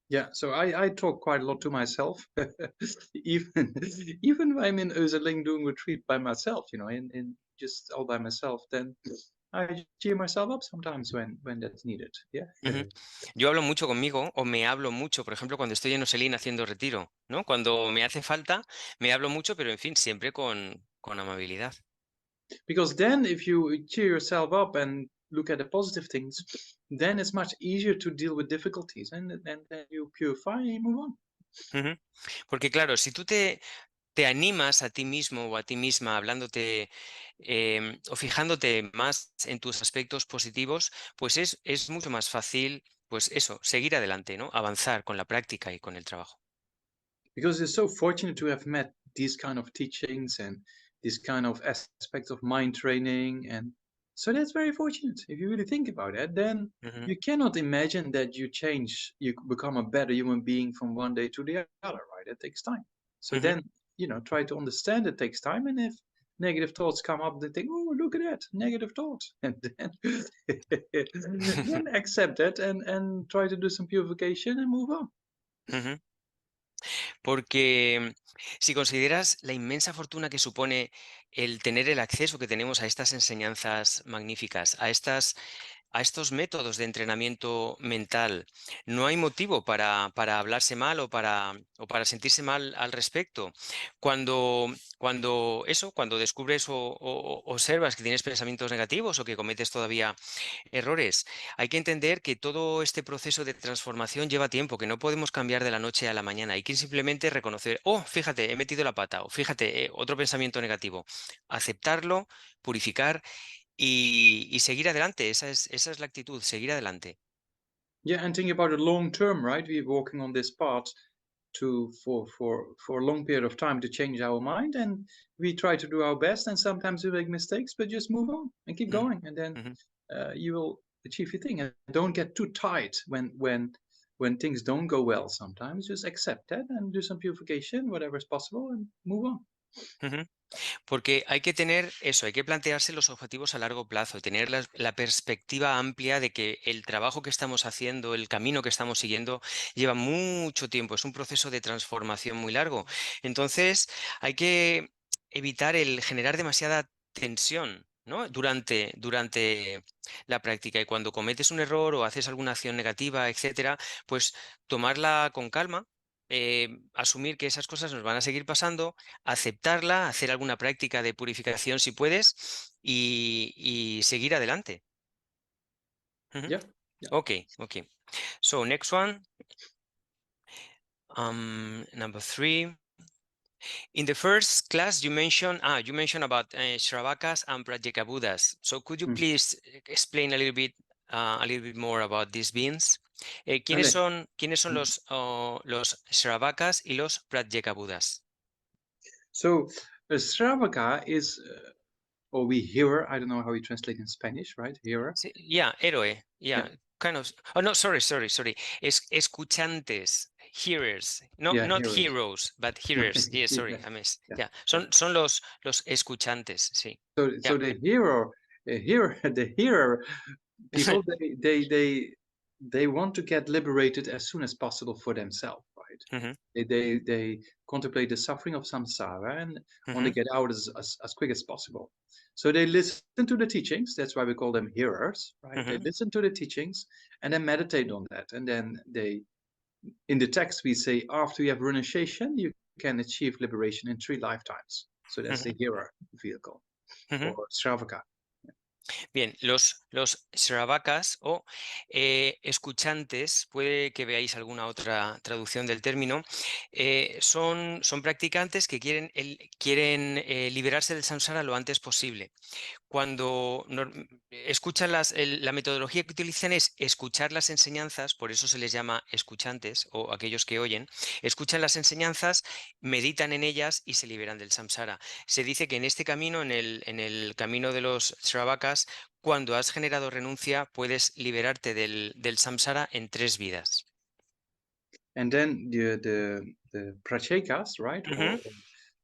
Yeah, so I talk quite a lot to myself, even even when I'm in Öserling doing retreat by myself, you know, in just all by myself. Then I cheer myself up sometimes when that's needed. Yeah. Ujú. Yo hablo mucho conmigo o me hablo mucho, por ejemplo, cuando estoy en Oselín haciendo retiro, ¿no? Cuando me hace falta, me hablo mucho, pero en fin, siempre con amabilidad. Because then if you cheer yourself up and look at the positive things, then it's much easier to deal with difficulties and then you purify and you move on. Ujú. Porque claro, si tú te animas a ti mismo o a ti misma hablándote o fijándote más en tus aspectos positivos, pues es mucho más fácil, pues eso, seguir adelante, ¿no? Avanzar con la práctica y con el trabajo. Because it's so fortunate to have met these kind of teachings and this kind of aspects of mind training, and so that's very fortunate. If you really think about it, then Ujú, you cannot imagine that you become a better human being from one day to the other, right? It takes time. So ujú, then, you know, try to understand it takes time, and if negative thoughts come up, they think, oh, look at that, negative thoughts, and then then accept that and try to do some purification and move on. ujú. Porque si consideras la inmensa fortuna que supone el tener el acceso que tenemos a estas enseñanzas magníficas, a estos métodos de entrenamiento mental, no hay motivo para hablarse mal o para sentirse mal al respecto. Cuando descubres o observas que tienes pensamientos negativos o que cometes todavía errores, hay que entender que todo este proceso de transformación lleva tiempo, que no podemos cambiar de la noche a la mañana. Hay que simplemente reconocer, oh, fíjate, he metido la pata, o fíjate, otro pensamiento negativo. Aceptarlo, purificar y seguir adelante. Esa es la actitud, seguir adelante. Yeah, and thinking about it long term, right? We're walking on this path for a long period of time to change our mind, and we try to do our best, and sometimes we make mistakes, but just move on and keep Mhm, going, and then mhm. you will achieve your thing. And don't get too tight when things don't go well. Sometimes just accept that and do some purification, whatever is possible, and move on. Ujú. Porque hay que tener eso, hay que plantearse los objetivos a largo plazo y tener la perspectiva amplia de que el trabajo que estamos haciendo, el camino que estamos siguiendo, lleva mucho tiempo. Es un proceso de transformación muy largo. Entonces, hay que evitar el generar demasiada tensión, ¿no? Durante la práctica. Y cuando cometes un error o haces alguna acción negativa, etcétera, pues tomarla con calma. Asumir que esas cosas nos van a seguir pasando, aceptarla, hacer alguna práctica de purificación si puedes y seguir adelante. Ujú. Yeah, yeah. Okay. So next one, number 3. In the first class, you mentioned about Shravakas and Pratyekabuddhas. So could you Mm. please explain a little bit more about these beings? Ale. ¿Quiénes son los Shravakas y los Pratyekabuddhas? So a Sravaka is, or we hearer. I don't know how we translate in Spanish, right? Hearer. Sí, héroe, Yeah. kind of. Oh no, sorry. Escuchantes, hearers, no, Yeah, not hearers. heroes, but hearers. Yeah, sorry, Yeah, I missed. yeah, Yeah, son los escuchantes, sí. So, Yeah. the the hearer people, they want to get liberated as soon as possible for themselves, right? Ujú, They contemplate the suffering of samsara and want to ujú, get out as quick as possible. So they listen to the teachings. That's why we call them hearers, right? They ujú, listen to the teachings and then meditate on that. And then in the text, we say after you have renunciation, you can achieve liberation in 3 lifetimes. So that's ujú, the hearer vehicle ujú. or Sravaka. Bien, los Shravakas o escuchantes, puede que veáis alguna otra traducción del término, son practicantes que quieren liberarse del samsara lo antes posible. Cuando escuchan la metodología que utilizan es escuchar las enseñanzas, por eso se les llama escuchantes o aquellos que oyen, escuchan las enseñanzas, meditan en ellas y se liberan del samsara. Se dice que en este camino, en el camino de los Shravakas, cuando has generado renuncia, puedes liberarte del samsara en 3 vidas. And then the prachekas, right? Ujú, Or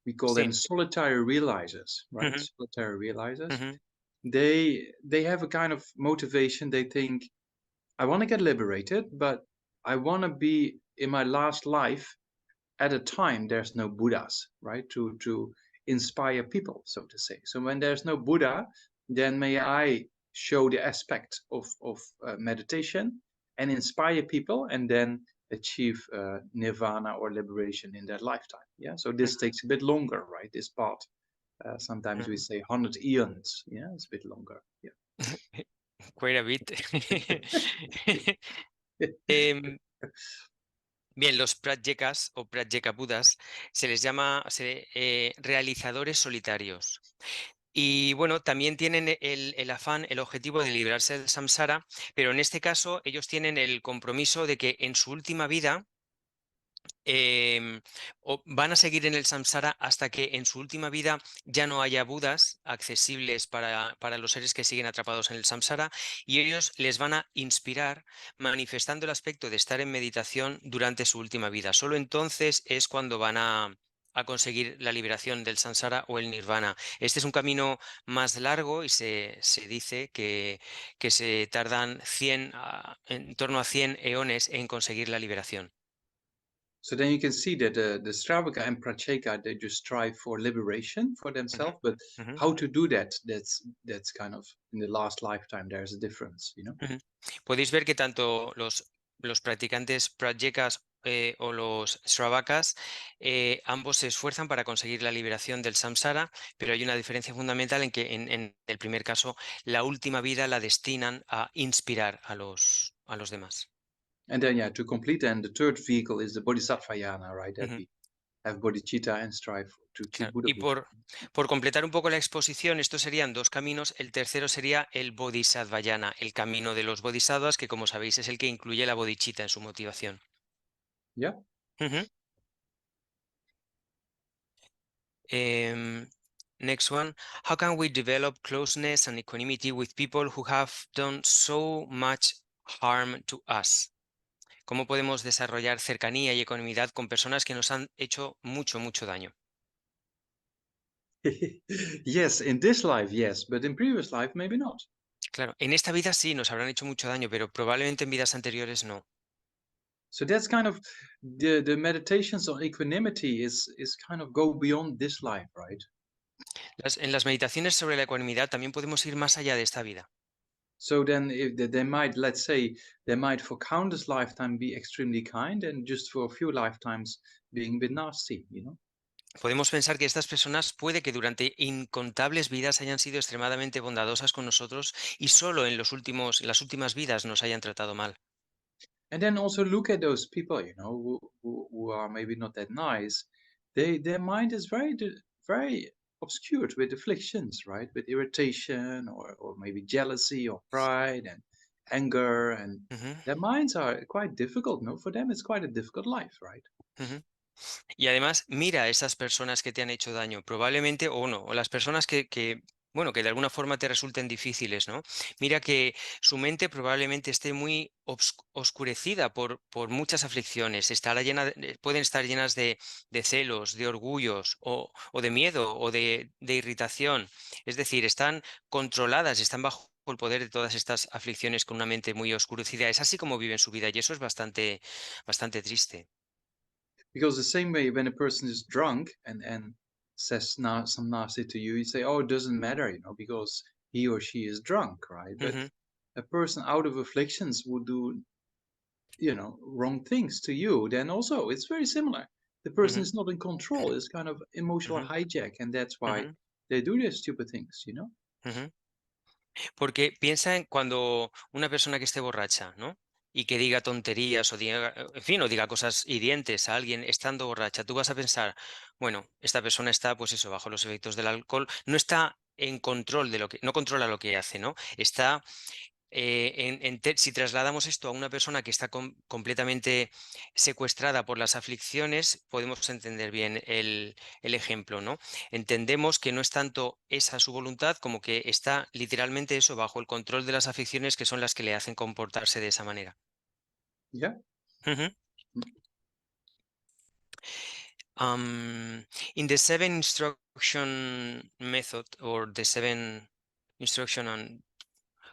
we call sí. them solitary realizers, right? Ujú, Solitary realizers. ujú, They have a kind of motivation. They think, I want to get liberated, but I want to be in my last life at a time there's no Buddhas, right? To inspire people, so to say. So when there's no Buddha, then may I show the aspect of meditation and inspire people, and then achieve nirvana or liberation in their lifetime. Yeah. So this takes a bit longer, right? This part. Sometimes we ujú. say 100 eons. Yeah, it's a bit longer. Yeah. Quite a bit. Em, Bien, los pratyekas o pratyekabuddhas se les llama realizadores solitarios. Y bueno, también tienen el afán, el objetivo de librarse del samsara, pero en este caso ellos tienen el compromiso de que en su última vida van a seguir en el samsara hasta que en su última vida ya no haya budas accesibles para los seres que siguen atrapados en el samsara, y ellos les van a inspirar manifestando el aspecto de estar en meditación durante su última vida. Solo entonces es cuando van a conseguir la liberación del samsara o el nirvana. Este es un camino más largo y se dice que se tardan en torno a 100 eones en conseguir la liberación. So then you can see that the Stravaka and Pracheka, they just strive for liberation for themselves, but Ujú. how to do that, that's kind of in the last lifetime, there's a difference, you know? Ujú. Podéis ver que tanto los practicantes prajekas o los sravakas, ambos se esfuerzan para conseguir la liberación del samsara, pero hay una diferencia fundamental en que en el primer caso la última vida la destinan a inspirar a los demás. And then, yeah, to complete, then the third vehicle is the Bodhisattvayana, right? That Ujú. we have bodhicitta and strive to achieve Claro. Y Buddhahood. por completar un poco la exposición, estos serían dos caminos. El tercero sería el Bodhisattvayana, el camino de los bodhisattvas, que como sabéis es el que incluye la bodhicitta en su motivación. Yeah. Ujú. Next one, how can we develop closeness and equanimity with people who have done so much harm to us? ¿Cómo podemos desarrollar cercanía y ecuanimidad con personas que nos han hecho mucho, mucho daño? Yes, in this life, yes, but in previous life, maybe not. Claro, en esta vida sí nos habrán hecho mucho daño, pero probablemente en vidas anteriores no. So that's kind of the meditations on equanimity is kind of go beyond this life, right? En las meditaciones sobre la ecuanimidad también podemos ir más allá de esta vida. So then if they might, let's say, they might for countless lifetime be extremely kind and just for a few lifetimes being a bit nasty, you know? Podemos pensar que estas personas puede que durante incontables vidas hayan sido extremadamente bondadosas con nosotros y solo en las últimas vidas nos hayan tratado mal. And then also look at those people, you know, who are maybe not that nice. Their mind is very obscured with afflictions, right? With irritation or maybe jealousy or pride and anger, and Ujú, their minds are quite difficult. No, for them it's quite a difficult life, right? ujú. Y además, mira a esas personas que te han hecho daño, probablemente, o no, o las personas bueno, que de alguna forma te resulten difíciles, ¿no? Mira que su mente probablemente esté muy oscurecida por muchas aflicciones, pueden estar llenas de celos, de orgullos, o de miedo, o de irritación. Es decir, están controladas, están bajo el poder de todas estas aflicciones con una mente muy oscurecida. Es así como viven su vida y eso es bastante, bastante triste. Because the same way when a person is drunk and says some nasty to you, you say, "Oh, it doesn't matter," you know, because he or she is drunk, right? But Ujú, a person out of afflictions would do, you know, wrong things to you, then also it's very similar. The person ujú. is not in control, it's kind of emotional Ujú, hijack, and that's why ujú, they do these stupid things, you know? ujú. Porque piensa en cuando una persona que esté borracha, ¿no? Y que diga tonterías o diga, en fin, o diga cosas hirientes a alguien estando borracha, tú vas a pensar, bueno, esta persona está, pues eso, bajo los efectos del alcohol, no está en control de no controla lo que hace, ¿no? Está si trasladamos esto a una persona que está completamente secuestrada por las aflicciones, podemos entender bien el ejemplo, ¿no? Entendemos que no es tanto esa su voluntad como que está literalmente eso bajo el control de las aflicciones que son las que le hacen comportarse de esa manera. Yeah. Ujú. Mm. In the seven instruction method or the seven instruction on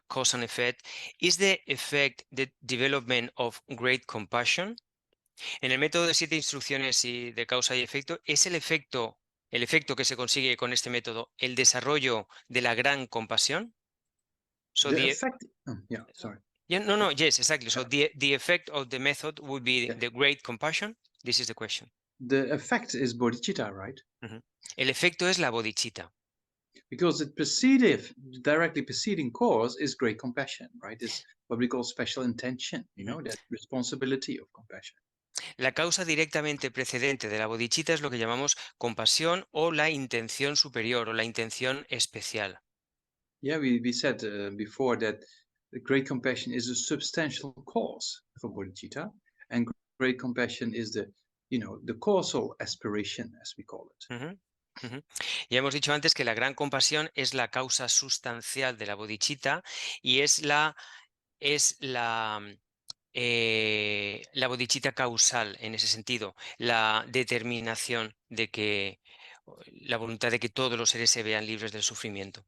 cause and effect, is the effect the development of great compassion? En el método de 7 instrucciones y de causa y efecto, ¿es el efecto que se consigue con este método, el desarrollo de la gran compasión? So The effect, yeah, sorry. yes, exactly. So Yeah. the effect of the method would be Yeah. the great compassion. This is the question. The effect is bodhicitta, right? Ujú. El efecto es la bodhicitta. Because directly preceding cause is great compassion, right? Is what we call special intention, you know, that responsibility of compassion. La causa directamente precedente de la bodhicitta es lo que llamamos compasión o la intención superior o la intención especial. Yeah, we said before that the great compassion is a substantial cause for bodhicitta, and great compassion is the causal aspiration, as we call it. Ujú, ujú. Ya hemos dicho antes que la gran compasión es la causa sustancial de la bodhicitta y la bodhicitta causal en ese sentido, la determinación de que la voluntad de que todos los seres se vean libres del sufrimiento.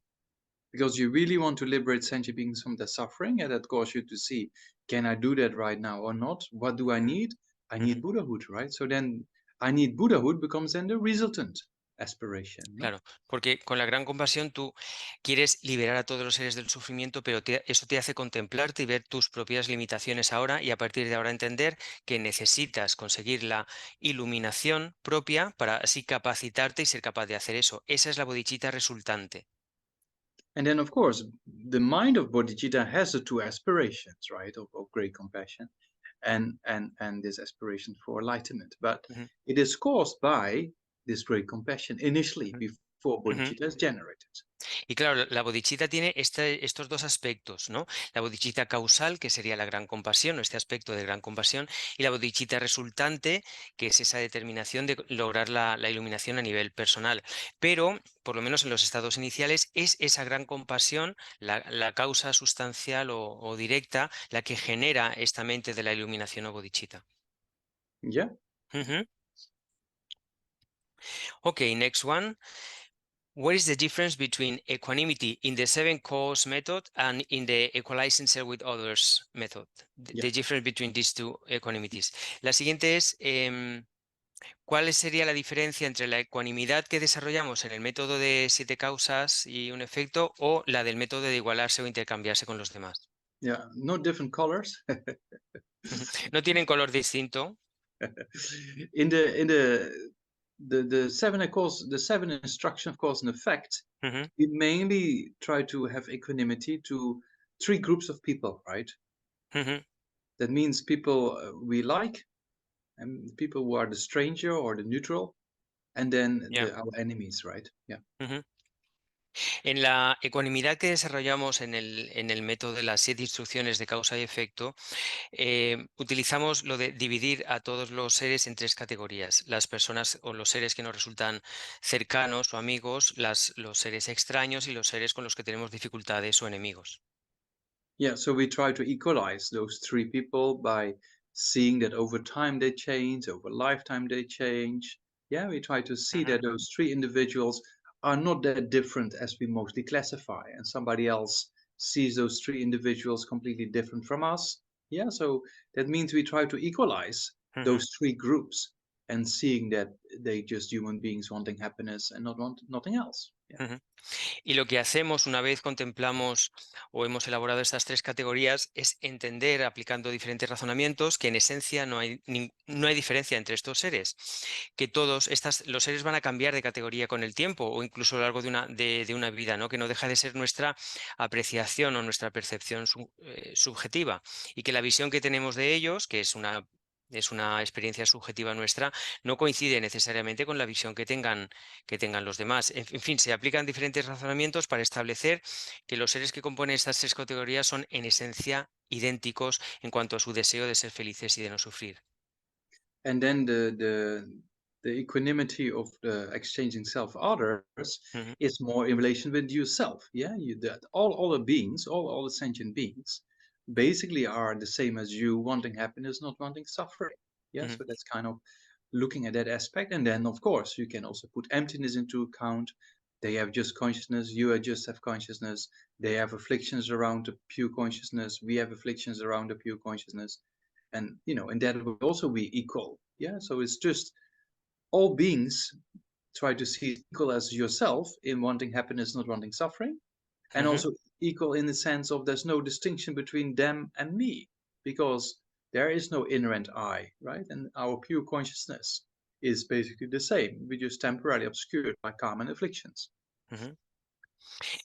Because you really want to liberate sentient beings from their suffering, and that causes you to see, can I do that right now or not? What do I need? I need Buddhahood, right? So then I need Buddhahood becomes then the resultant aspiration. No? Claro, porque con la gran compasión tú quieres liberar a todos los seres del sufrimiento, pero eso te hace contemplarte y ver tus propias limitaciones ahora y a partir de ahora entender que necesitas conseguir la iluminación propia para así capacitarte y ser capaz de hacer eso. Esa es la bodhicitta resultante. And then, of course, the mind of bodhicitta has the two aspirations, right, of great compassion and this aspiration for enlightenment. But it is caused by this great compassion initially before bodhicitta is generated. Y claro, la bodhicitta tiene estos dos aspectos, ¿no? La bodhicitta causal, que sería la gran compasión, o este aspecto de gran compasión, y la bodhicitta resultante, que es esa determinación de lograr la iluminación a nivel personal. Pero, por lo menos en los estados iniciales, es esa gran compasión, la causa sustancial o directa, la que genera esta mente de la iluminación o bodhicitta. Yeah. Okay, next one. What is the difference between equanimity in the seven cause method and in the equalizing self with others method? The difference between these two equanimities. La siguiente es, ¿cuál sería la diferencia entre la ecuanimidad que desarrollamos en el método de 7 causas y un efecto o la del método de igualarse o intercambiarse con los demás? Yeah, no different colors. No tienen color distinto. in the seven, of course, the seven instruction of cause and effect, we mainly try to have equanimity to 3 groups of people, right? That means people we like, and people who are the stranger or the neutral, and then our enemies, right? Yeah. En la ecuanimidad que desarrollamos en el método de las 7 instrucciones de causa y efecto, utilizamos lo de dividir a todos los seres en 3 categorías. Las personas o los seres que nos resultan cercanos o amigos, los seres extraños y los seres con los que tenemos dificultades o enemigos. Yeah, so we try to equalize those 3 people by seeing that over time they change, over lifetime they change. Yeah, we try to see that those 3 individuals are not that different as we mostly classify, and somebody else sees those 3 individuals completely different from us. Yeah, so that means we try to equalize those 3 groups and seeing that they just human beings wanting happiness and not want nothing else. Yeah. Y lo que hacemos una vez contemplamos o hemos elaborado estas 3 categorías es entender, aplicando diferentes razonamientos, que en esencia no hay diferencia entre estos seres, que todos los seres van a cambiar de categoría con el tiempo o incluso a lo largo de una vida, ¿no? Que no deja de ser nuestra apreciación o nuestra percepción subjetiva y que la visión que tenemos de ellos, que es una experiencia subjetiva nuestra, no coincide necesariamente con la visión que tengan los demás. En fin, se aplican diferentes razonamientos para establecer que los seres que componen estas 3 categorías son en esencia idénticos en cuanto a su deseo de ser felices y de no sufrir. And then the equanimity of the exchanging self others is more in relation with yourself. Yeah, that all the beings, all the sentient beings, basically are the same as you, wanting happiness, not wanting suffering. Yeah, so that's kind of looking at that aspect. And then, of course, you can also put emptiness into account. They have just consciousness. You just have consciousness. They have afflictions around the pure consciousness. We have afflictions around the pure consciousness. And in that will also be equal. Yeah, so it's just all beings try to see equal as yourself in wanting happiness, not wanting suffering, and also equal in the sense of there's no distinction between them and me, because there is no inherent I, right? And our pure consciousness is basically the same. We just temporarily obscured by karma and afflictions.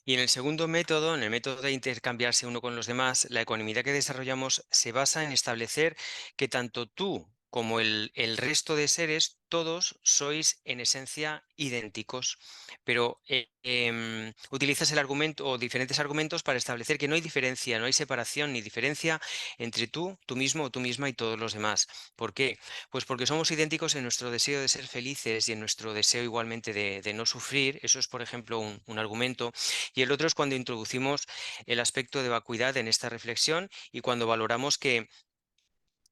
Y en el segundo método, en el método de intercambiarse uno con los demás, la ecuanimidad que desarrollamos se basa en establecer que tanto tú como el resto de seres, todos sois en esencia idénticos, pero utilizas el argumento o diferentes argumentos para establecer que no hay diferencia, no hay separación ni diferencia entre tú mismo o tú misma y todos los demás. ¿Por qué? Pues porque somos idénticos en nuestro deseo de ser felices y en nuestro deseo igualmente de no sufrir. Eso es, por ejemplo, un argumento. Y el otro es cuando introducimos el aspecto de vacuidad en esta reflexión y cuando valoramos que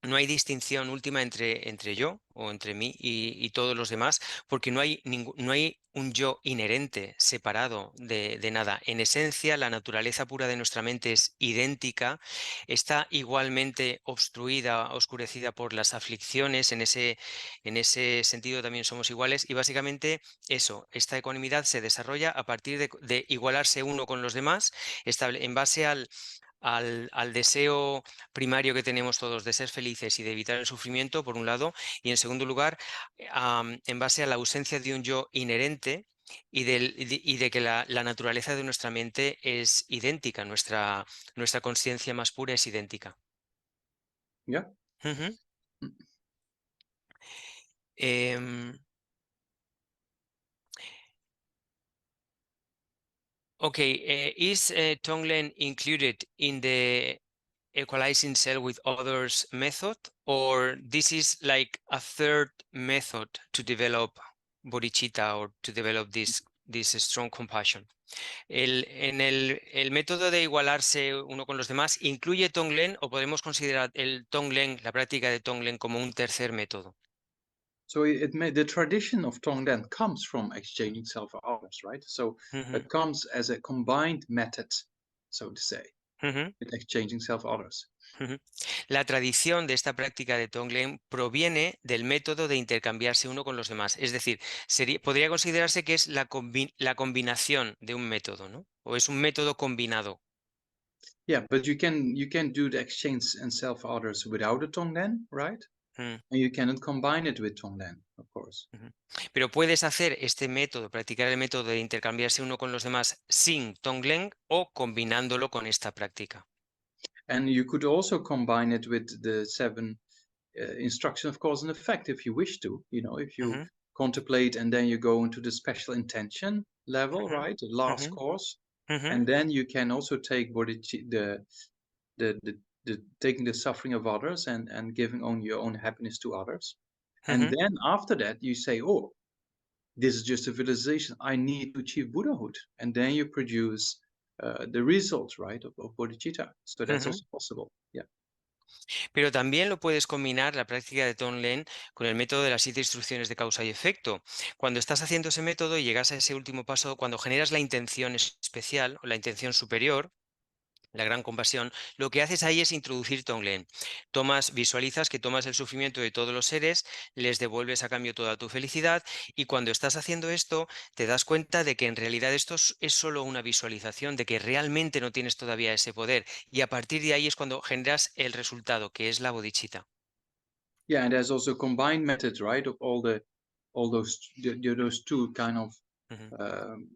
no hay distinción última entre yo o entre mí y todos los demás, porque no hay un yo inherente, separado de nada. En esencia, la naturaleza pura de nuestra mente es idéntica, está igualmente obstruida, oscurecida por las aflicciones, en ese sentido también somos iguales, y básicamente eso, esta ecuanimidad se desarrolla a partir de igualarse uno con los demás, en base al deseo primario que tenemos todos de ser felices y de evitar el sufrimiento, por un lado, y en segundo lugar, en base a la ausencia de un yo inherente y de que la naturaleza de nuestra mente es idéntica, nuestra conciencia más pura es idéntica. Yeah. Ujú. Mm. Okay, is Tonglen included in the equalizing self with others method, or this is like a third method to develop bodhicitta or to develop this strong compassion? En el método de igualarse uno con los demás, ¿incluye Tonglen o podemos considerar el Tonglen, la práctica de Tonglen, como un tercer método? So the tradition of Tonglen comes from exchanging self for others, right? So Ujú, it comes as a combined method, so to say, ujú, with exchanging self for others. ujú. La tradición de esta práctica de Tonglen proviene del método de intercambiarse uno con los demás. Es decir, podría considerarse que es la combinación de un método, ¿no? O es un método combinado. Yeah, but you can do the exchange and self for others without a Tonglen, right? Mm, And you cannot combine it with Tonglen, of course. ujú. Pero puedes hacer este método, practicar el método de intercambiarse uno con los demás sin Tonglen o combinándolo con esta práctica. And you could also combine it with the 7 instruction of cause and effect if you wish to. You know, if you Ujú, contemplate and then you go into the special intention level, ujú, right? The last ujú, course. ujú, And then you can also take the taking the suffering of others and giving on your own happiness to others. And ujú. then after that you say, oh, this is just a civilization. I need to achieve Buddhahood. And then you produce the results, right, of bodhicitta. So that's Ujú. also possible. Yeah. Pero también lo puedes combinar, la práctica de Tonglen, con el método de las 7 instrucciones de causa y efecto. Cuando estás haciendo ese método y llegas a ese último paso, cuando generas la intención especial o la intención superior, la gran compasión, lo que haces ahí es introducir Tonglen. Visualizas que tomas el sufrimiento de todos los seres, les devuelves a cambio toda tu felicidad, y cuando estás haciendo esto te das cuenta de que en realidad esto es solo una visualización, de que realmente no tienes todavía ese poder, y a partir de ahí es cuando generas el resultado, que es la bodhicitta. Yeah, and there's also combined methods, right, of all those two kind of Ujú,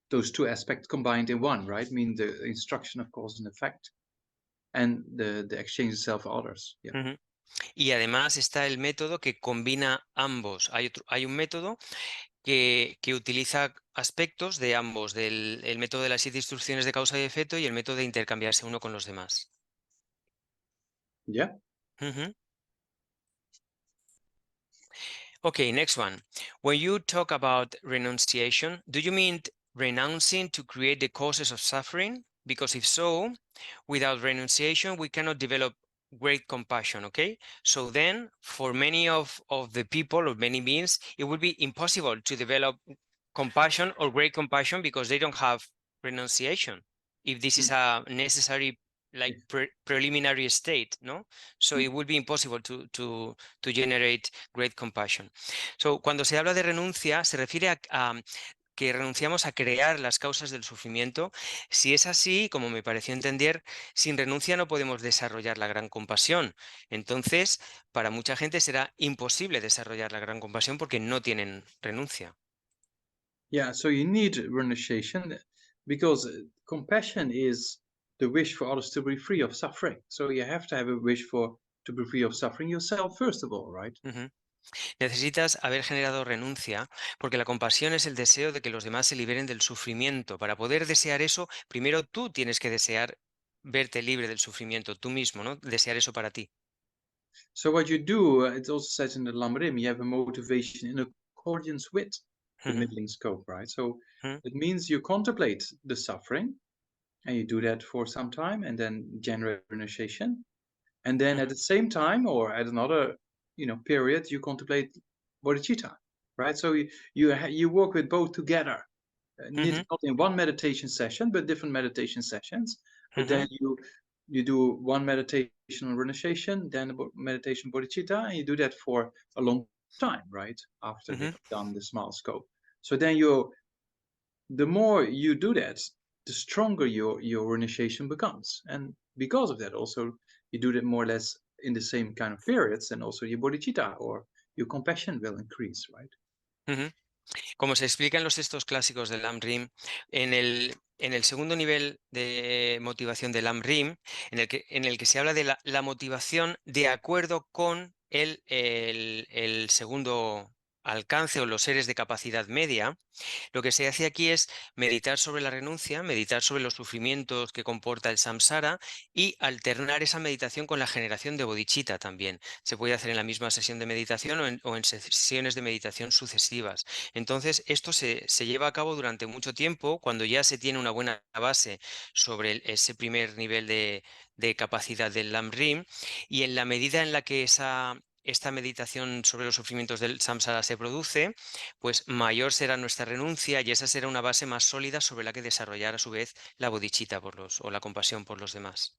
those two aspects combined in one, right? I mean the instruction of cause and effect and the exchange of self for others. Yeah. ujú. Y además está el método que combina ambos. Hay un método que utiliza aspectos de ambos, el método de las 7 instrucciones de causa y efecto y el método de intercambiarse uno con los demás. Yeah. Ujú. Okay, next one. When you talk about renunciation, do you mean renouncing to create the causes of suffering? Because if so, without renunciation, we cannot develop great compassion, okay? So then, for many of the people or many beings, it would be impossible to develop compassion or great compassion because they don't have renunciation. If this is a necessary like preliminary state, no? So it would be impossible to generate great compassion. So, cuando se habla de renuncia, se refiere a que renunciamos a crear las causas del sufrimiento. Si es así, como me pareció entender, sin renuncia no podemos desarrollar la gran compasión. Entonces, para mucha gente será imposible desarrollar la gran compasión porque no tienen renuncia. Yeah. So you need renunciation because compassion is the wish for others to be free of suffering. So you have to have a wish to be free of suffering yourself, first of all, right? Ujú. Necesitas haber generado renuncia porque la compasión es el deseo de que los demás se liberen del sufrimiento. Para poder desear eso, primero tú tienes que desear verte libre del sufrimiento, tú mismo, ¿no? Desear eso para ti. So what you do, it also says in the Lamrim, you have a motivation in accordance with the Ujú, middling scope, right? So ujú, it means you contemplate the suffering and you do that for some time and then generate renunciation. And then at the same time, or at another, period, you contemplate bodhicitta, right? So you work with both together, not in one meditation session, but different meditation sessions. But then you do one meditation on renunciation, then meditation bodhicitta, and you do that for a long time, right? After you've done the small scope. So then the more you do that, the stronger your renunciation becomes. And because of that, also, you do that more or less in the same kind of periods, and also your bodhicitta or your compassion will increase, right? Como se explica en los textos clásicos del Lam-Rim, en el segundo nivel de motivación del Lam-Rim, en el que se habla de la motivación de acuerdo con el segundo alcance o los seres de capacidad media, lo que se hace aquí es meditar sobre la renuncia, meditar sobre los sufrimientos que comporta el samsara y alternar esa meditación con la generación de bodhicitta también. Se puede hacer en la misma sesión de meditación o en sesiones de meditación sucesivas. Entonces, esto se lleva a cabo durante mucho tiempo, cuando ya se tiene una buena base sobre ese primer nivel de capacidad del Lam-Rim, y en la medida en la que esta meditación sobre los sufrimientos del samsara se produce, pues mayor será nuestra renuncia, y esa será una base más sólida sobre la que desarrollar a su vez la bodhicitta o la compasión por los demás.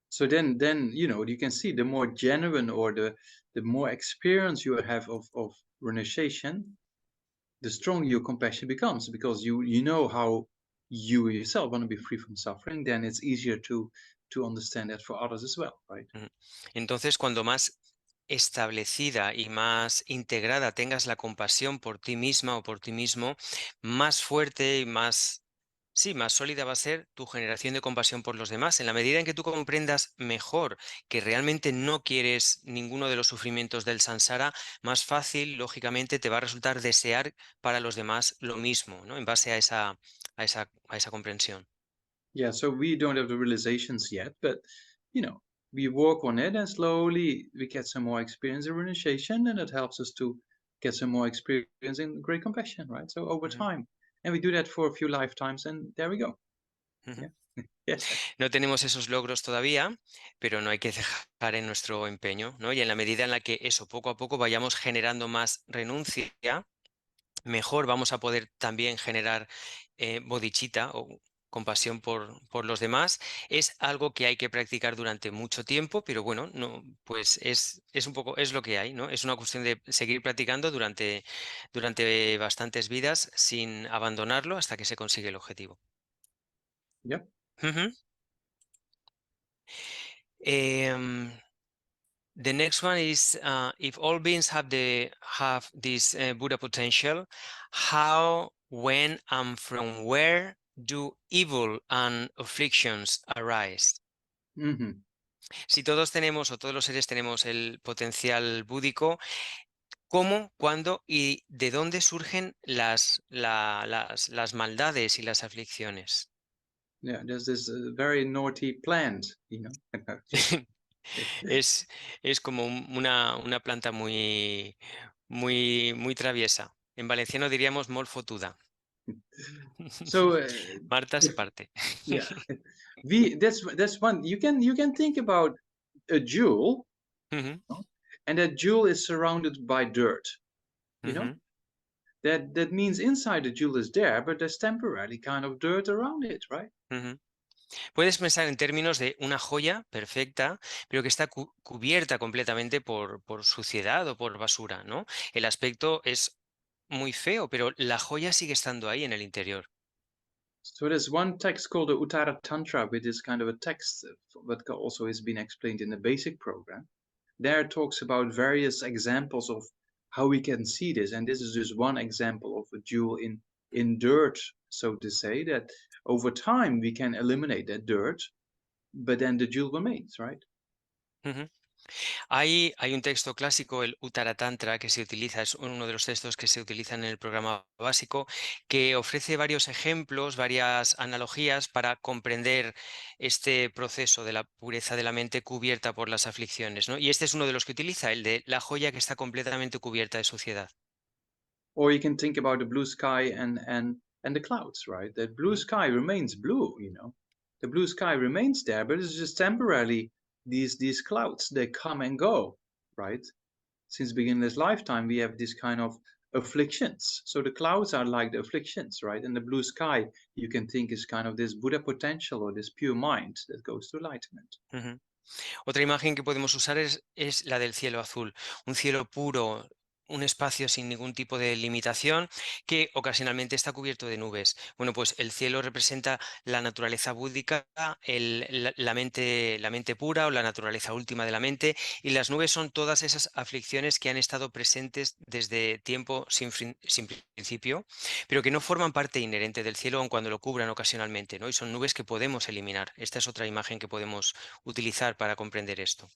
So then you can see the more genuine or the more experience you have of renunciation, the stronger your compassion becomes, because you know how you yourself want to be free from suffering. Then it's easier to understand that for others as well, right? Entonces, cuando más establecida y más integrada tengas la compasión por ti misma o por ti mismo, más fuerte y más sólida va a ser tu generación de compasión por los demás. En la medida en que tú comprendas mejor que realmente no quieres ninguno de los sufrimientos del samsara, más fácil, lógicamente, te va a resultar desear para los demás lo mismo, ¿no? En base a esa comprensión. Yeah, so we don't have the realizations yet, but we work on it, and slowly we get some more experience in renunciation, and it helps us to get some more experience in great compassion, right? So over time, and we do that for a few lifetimes, and there we go. Yeah. No tenemos esos logros todavía, pero no hay que dejar en nuestro empeño, ¿no? Y en la medida en la que eso poco a poco vayamos generando más renuncia, mejor vamos a poder también generar bodhicitta o compasión por los demás. Es algo que hay que practicar durante mucho tiempo, pero bueno, no, pues es un poco, es lo que hay, ¿no? Es una cuestión de seguir practicando durante bastantes vidas sin abandonarlo hasta que se consigue el objetivo. Yeah. The next one is, if all beings have this Buddha potential, how, when, and from where do evil and afflictions arise? Si todos tenemos, o todos los seres tenemos el potencial búdico, ¿cómo, cuándo y de dónde surgen las maldades y las aflicciones? Yeah, there's this very naughty plant, Es como una planta muy traviesa. En valenciano diríamos molt fotuda. So Marta se parte. yeah, that's one. You can think about a jewel, and that jewel is surrounded by dirt. That means inside the jewel is there, but there's temporarily kind of dirt around it, right? Puedes pensar en términos de una joya perfecta, pero que está cubierta completamente por suciedad o por basura, ¿no? El aspecto es muy feo, pero la joya sigue estando ahí en el interior. So there's one text called the Uttara Tantra, which is kind of a text that also has been explained in the basic program. There it talks about various examples of how we can see this, and this is just one example of a jewel in dirt, so to say, that over time we can eliminate that dirt, but then the jewel remains, right? Hay un texto clásico, el Uttara Tantra, que se utiliza, es uno de los textos que se utilizan en el programa básico, que ofrece varios ejemplos, varias analogías para comprender este proceso de la pureza de la mente cubierta por las aflicciones, ¿no? Y este es uno de los que utiliza, el de la joya que está completamente cubierta de suciedad. Or you can think about the blue sky and the clouds, right? That blue sky remains blue, The blue sky remains there, but it's just temporarily these clouds, they come and go, right? Since beginner's lifetime, we have this kind of afflictions. So the clouds are like the afflictions, right? And the blue sky, you can think is kind of this Buddha potential or this pure mind that goes to enlightenment. Ujú. Otra imagen que podemos usar es la del cielo azul, un cielo puro, un espacio sin ningún tipo de limitación que ocasionalmente está cubierto de nubes. Bueno, pues el cielo representa la naturaleza búdica, la mente pura o la naturaleza última de la mente, y las nubes son todas esas aflicciones que han estado presentes desde tiempo sin principio, pero que no forman parte inherente del cielo aun cuando lo cubran ocasionalmente, ¿no? Y son nubes que podemos eliminar. Esta es otra imagen que podemos utilizar para comprender esto.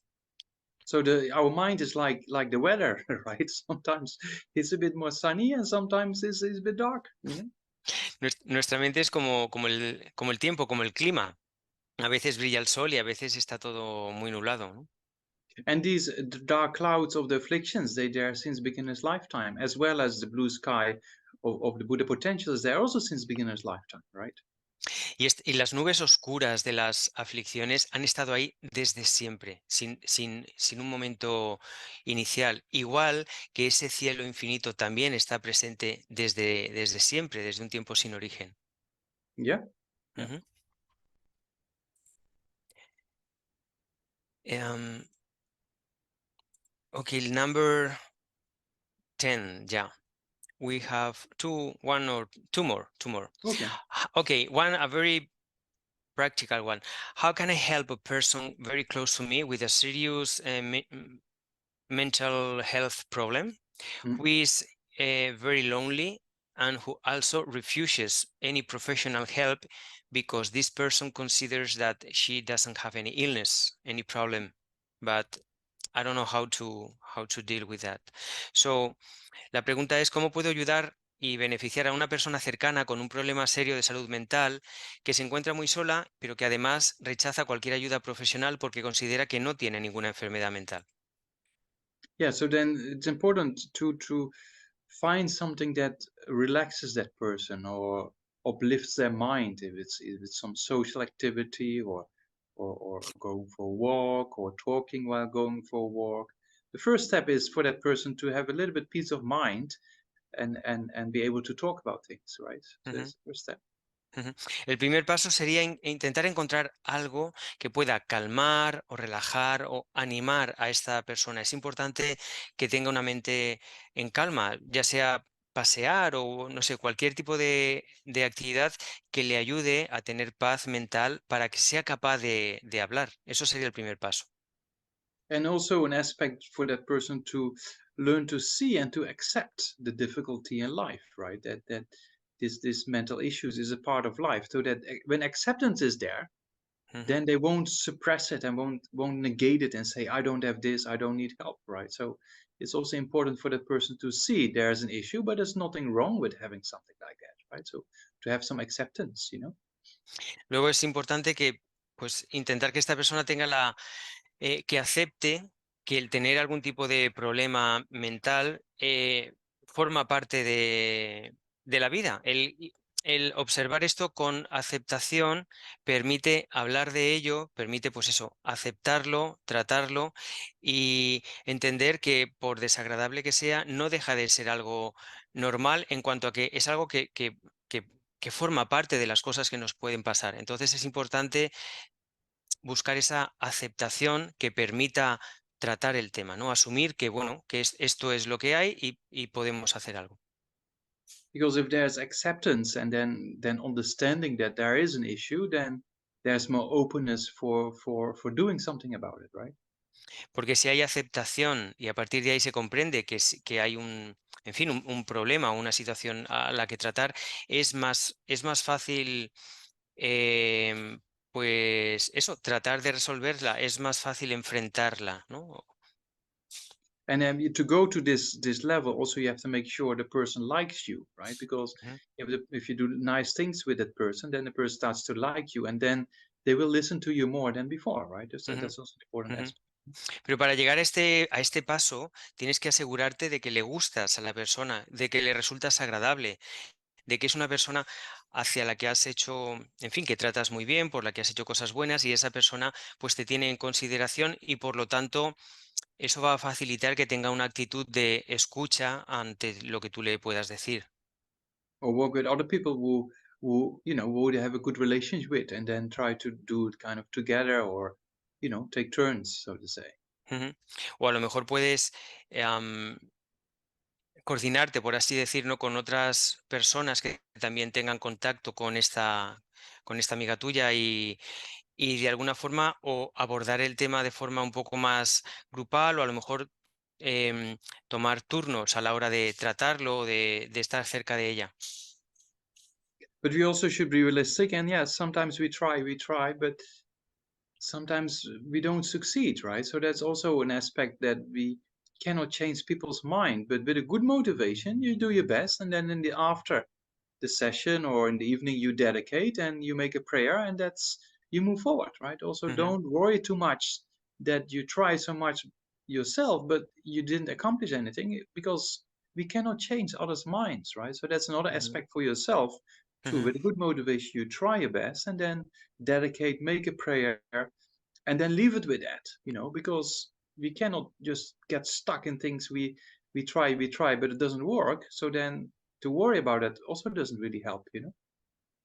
So our mind is like the weather, right? Sometimes it's a bit more sunny and sometimes it's a bit dark. You know? Nuestra mente es como el tiempo, como el clima. A veces brilla el sol y a veces está todo muy nublado, ¿no? And these dark clouds of the afflictions, they there since beginner's lifetime, as well as the blue sky of the Buddha potentials, they're also since beginner's lifetime, right? Y las nubes oscuras de las aflicciones han estado ahí desde siempre, sin un momento inicial. Igual que ese cielo infinito también está presente desde siempre, desde un tiempo sin origen. Yeah. Yeah. Ujú. Okay, number 10, yeah. We have two more. Okay. Okay, a very practical one. How can I help a person very close to me with a serious mental health problem, who is very lonely and who also refuses any professional help because this person considers that she doesn't have any illness, any problem, but I don't know how to deal with that. So, la pregunta es, ¿cómo puedo ayudar y beneficiar a una persona cercana con un problema serio de salud mental que se encuentra muy sola, pero que además rechaza cualquier ayuda profesional porque considera que no tiene ninguna enfermedad mental? Yeah, so then it's important to find something that relaxes that person or uplifts their mind, if it's some social activity or going for a walk or talking while going for a walk. The first step is for that person to have a little bit peace of mind and be able to talk about things, right? So that's the first step. El primer paso sería intentar encontrar algo que pueda calmar o relajar o animar a esta persona. Es importante que tenga una mente en calma, ya sea pasear o no sé, cualquier tipo de actividad que le ayude a tener paz mental para que sea capaz de hablar. Eso sería el primer paso. And also an aspect for that person to learn to see and to accept the difficulty in life, right? That this mental issues is a part of life, so that when acceptance is there, then they won't suppress it and won't negate it and say, I don't have this, I don't need help, right? So it's also important for that person to see there's an issue, but there's nothing wrong with having something like that, right? So to have some acceptance, you know. Luego es importante que, pues, intentar que esta persona tenga que acepte que el tener algún tipo de problema mental forma parte de la vida. El observar esto con aceptación permite hablar de ello, permite, pues eso, aceptarlo, tratarlo y entender que, por desagradable que sea, no deja de ser algo normal en cuanto a que es algo que forma parte de las cosas que nos pueden pasar. Entonces es importante buscar esa aceptación que permita tratar el tema, ¿no? Asumir que, bueno, que esto es lo que hay y podemos hacer algo. Because if there's acceptance and then understanding that there is an issue, then there's more openness for doing something about it, right? Porque si hay aceptación y a partir de ahí se comprende que hay en fin, un problema, una situación a la que tratar, es más fácil, pues eso, tratar de resolverla, es más fácil enfrentarla, ¿no? And then to go to this level, also you have to make sure the person likes you, right? Because if you do nice things with that person, then the person starts to like you, and then they will listen to you more than before, right? That's also an important aspect. Pero para llegar a este paso, tienes que asegurarte de que le gustas a la persona, de que le resultas agradable, de que es una persona hacia la que has hecho, en fin, que tratas muy bien, por la que has hecho cosas buenas y esa persona pues te tiene en consideración y por lo tanto eso va a facilitar que tenga una actitud de escucha ante lo que tú le puedas decir. Or work with other people who would have a good relationship with, and then try to do it kind of together, or take turns, so to say. Ujú. O a lo mejor puedes coordinarte, por así decirlo, con otras personas que también tengan contacto con esta amiga tuya y de alguna forma o abordar el tema de forma un poco más grupal o a lo mejor tomar turnos a la hora de tratarlo, de estar cerca de ella. But we also should be realistic, and yes, sometimes we try, but sometimes we don't succeed, right? So that's also an aspect that we cannot change people's mind. But with a good motivation, you do your best, and then in the after the session or in the evening, you dedicate and you make a prayer, and that's you move forward, right? Also, Mhm. don't worry too much that you try so much yourself, but you didn't accomplish anything, because we cannot change others' minds, right? So that's another Mhm. aspect for yourself too. Mhm. With a good motivation, you try your best, and then dedicate, make a prayer, and then leave it with that, because we cannot just get stuck in things we try, but it doesn't work. So then to worry about it also doesn't really help.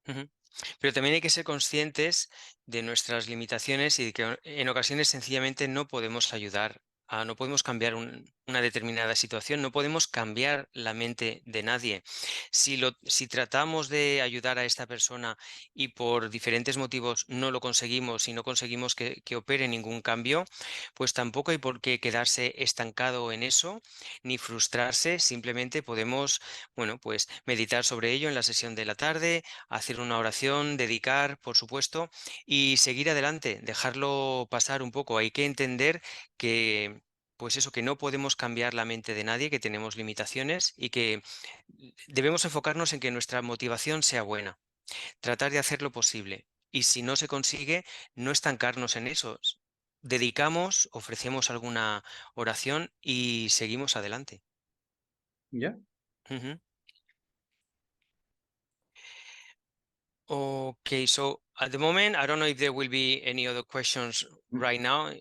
Ujú. Pero también hay que ser conscientes de nuestras limitaciones y de que en ocasiones sencillamente no podemos ayudar, no podemos cambiar una determinada situación, no podemos cambiar la mente de nadie. Si tratamos de ayudar a esta persona y por diferentes motivos no lo conseguimos y no conseguimos que opere ningún cambio, pues tampoco hay por qué quedarse estancado en eso ni frustrarse. Simplemente podemos, bueno, pues meditar sobre ello en la sesión de la tarde, hacer una oración, dedicar, por supuesto, y seguir adelante, dejarlo pasar un poco. Hay que entender que, pues eso, que no podemos cambiar la mente de nadie, que tenemos limitaciones y que debemos enfocarnos en que nuestra motivación sea buena, tratar de hacer lo posible. Y si no se consigue, no estancarnos en eso. Dedicamos, ofrecemos alguna oración y seguimos adelante. Yeah. Ujú. Okay, so at the moment, I don't know if there will be any other questions right now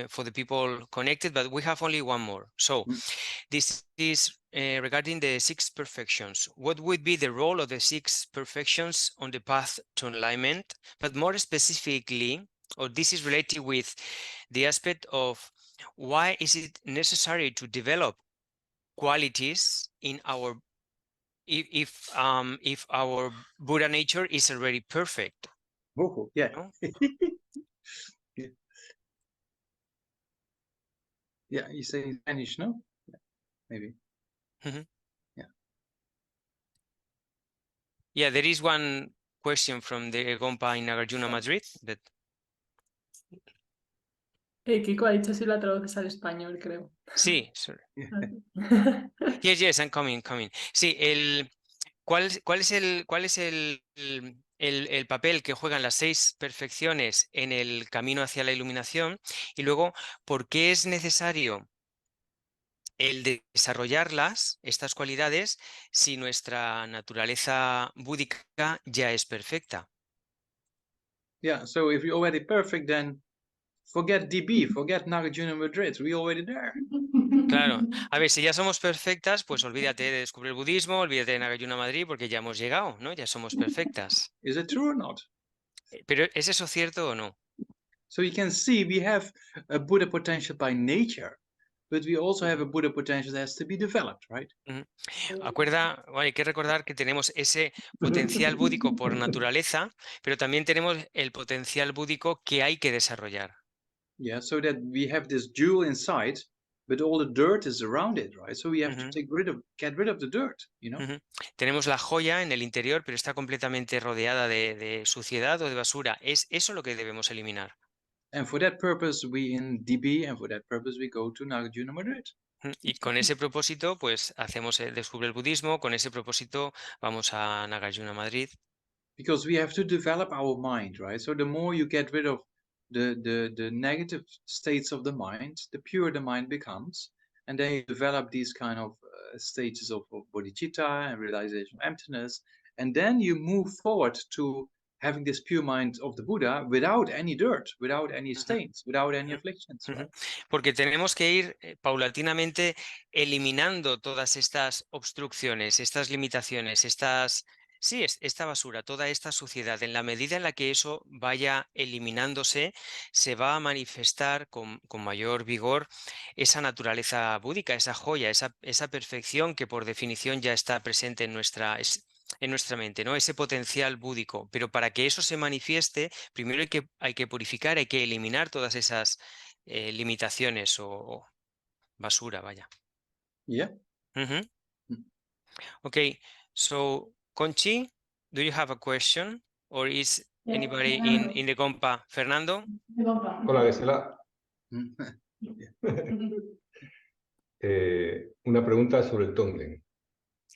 for the people connected, but we have only one more. So Mm. this is regarding the 6 perfections. What would be the role of the 6 perfections on the path to enlightenment? But more specifically, or this is related with the aspect of why is it necessary to develop qualities in our if our Buddha nature is already perfect. Oh, yeah. No? Yeah. Yeah, you say in Spanish, no? Yeah, maybe. Mhm. Yeah. Yeah, there is one question from the Gompa in Nagarjuna, Madrid. That Kiko ha dicho si la traduces al español, creo. sí, sorry. Ah, Yes, I'm coming. Sí, ¿cuál es el papel que juegan las 6 perfecciones en el camino hacia la iluminación? Y luego, ¿por qué es necesario el desarrollarlas, estas cualidades, si nuestra naturaleza búdica ya es perfecta? Yeah, so if you're already perfect, then forget DB, forget Nagarjuna Madrid, we're already there. Claro, a ver, si ya somos perfectas, pues olvídate de descubrir el budismo, olvídate de Nagarjuna Madrid, porque ya hemos llegado, ¿no? Ya somos perfectas. Is it true or not? Pero ¿es eso cierto o no? So you can see we have a Buddha potential by nature, but we also have a Buddha potential that has to be developed, right? Ujú. Bueno, hay que recordar que tenemos ese potencial búdico por naturaleza, pero también tenemos el potencial búdico que hay que desarrollar. Yeah, so that we have this jewel inside, but all the dirt is around it, right? So we have to Ujú. get rid of the dirt, Ujú. Tenemos la joya en el interior, pero está completamente rodeada de suciedad o de basura. Es eso lo que debemos eliminar. And for that purpose, we in DB, and for that purpose, we go to Nagarjuna Madrid. Y con ese propósito, pues hacemos Descubre el Budismo, con ese propósito vamos a Nagarjuna Madrid. Because we have to develop our mind, right? So the more you get rid of the negative states of the mind, the purer the mind becomes, and then you develop these kind of stages of bodhicitta and realization of emptiness, and then you move forward to having this pure mind of the Buddha without any dirt, without any stains, without any afflictions, right? Porque tenemos que ir paulatinamente eliminando todas estas obstrucciones, estas limitaciones, esta basura, toda esta suciedad. En la medida en la que eso vaya eliminándose, se va a manifestar con mayor vigor esa naturaleza búdica, esa joya, esa perfección que por definición ya está presente en nuestra mente, ¿no? Ese potencial búdico. Pero para que eso se manifieste, primero hay que purificar, hay que eliminar todas esas limitaciones o basura, vaya. Yeah. Mhm. Okay, so Conchi, do you have a question? Or is anybody in the compa? Fernando? Hola, Gisela. Una pregunta sobre el Tonglen.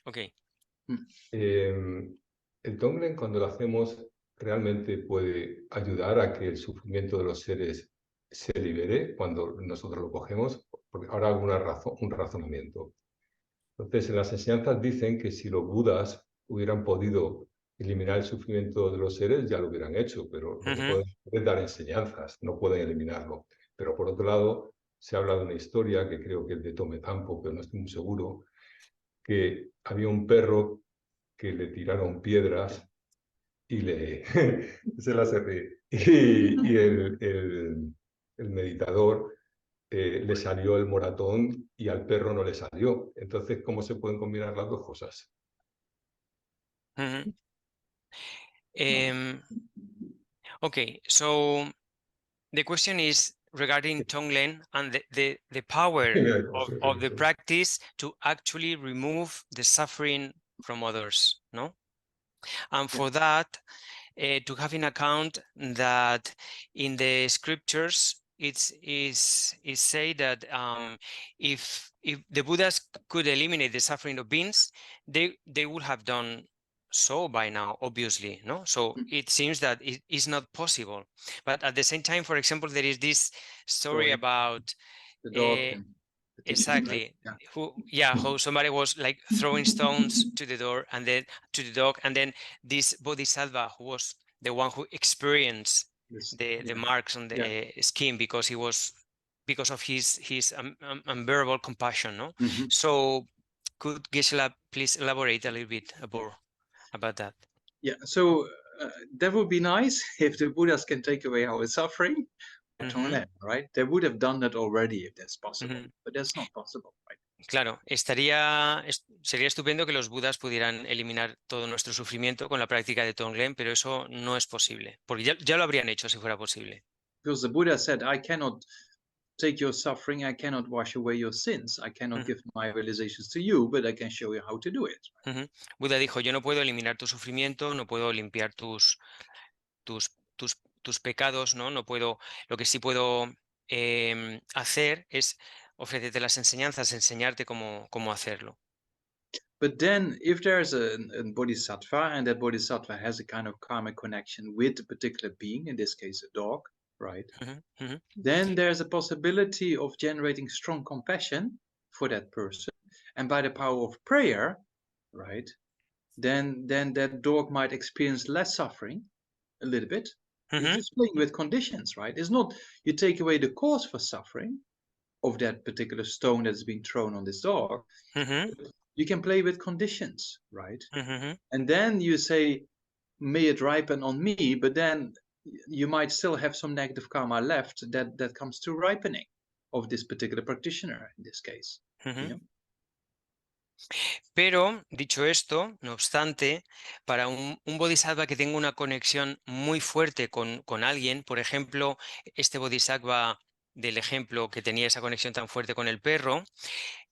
Okay. El Tonglen, cuando lo hacemos, realmente puede ayudar a que el sufrimiento de los seres se libere cuando nosotros lo cogemos, porque ahora hago un razonamiento. Entonces, en las enseñanzas dicen que si los budas hubieran podido eliminar el sufrimiento de los seres, ya lo hubieran hecho, pero lo que pueden es dar enseñanzas, no pueden eliminarlo. Pero por otro lado, se habla de una historia que creo que es de Tome Campo, pero no estoy muy seguro, que había un perro que le tiraron piedras y se las ríe. Y el meditador le salió el moratón y al perro no le salió. Entonces, ¿cómo se pueden combinar las dos cosas? Okay, so the question is regarding Tonglen and the power of the practice to actually remove the suffering from others, no? And for that, to have in account that in the scriptures, it is said that if the Buddhas could eliminate the suffering of beings, they would have done so by now, obviously, no? So it seems that it is not possible. But at the same time, for example, there is this story about the dog and the teacher, exactly right? how somebody was like throwing stones to the door and then to the dog, and then this bodhisattva who was the one who experienced the marks on the skin because of his unbearable compassion, no? So could Gisela please elaborate a little bit about that? Yeah, so that would be nice if the Buddhas can take away our suffering, right? They would have done that already if that's possible, but that's not possible, right? Claro, sería estupendo que los Budas pudieran eliminar todo nuestro sufrimiento con la práctica de Tonglen, pero eso no es posible, porque ya lo habrían hecho si fuera posible. Because the Buddha said, I cannot take your suffering, I cannot wash away your sins, I cannot give my realizations to you, but I can show you how to do it. Buda dijo, yo no puedo eliminar tu sufrimiento, no puedo limpiar tus pecados, ¿no? No puedo, lo que sí puedo hacer es ofrecerte las enseñanzas, enseñarte cómo hacerlo. But then if there's a bodhisattva and that bodhisattva has a kind of karmic connection with a particular being, in this case a dog, right? Then there's a possibility of generating strong compassion for that person, and by the power of prayer, right, then that dog might experience less suffering a little bit. You're just playing with conditions, right? It's not you take away the cause for suffering of that particular stone that's being thrown on this dog. You can play with conditions, right? And then you say, may it ripen on me, but then you might still have some negative karma left that comes to ripening of this particular practitioner in this case. Pero, dicho esto, no obstante, para un bodhisattva que tenga una conexión muy fuerte con alguien, por ejemplo, este bodhisattva del ejemplo que tenía esa conexión tan fuerte con el perro,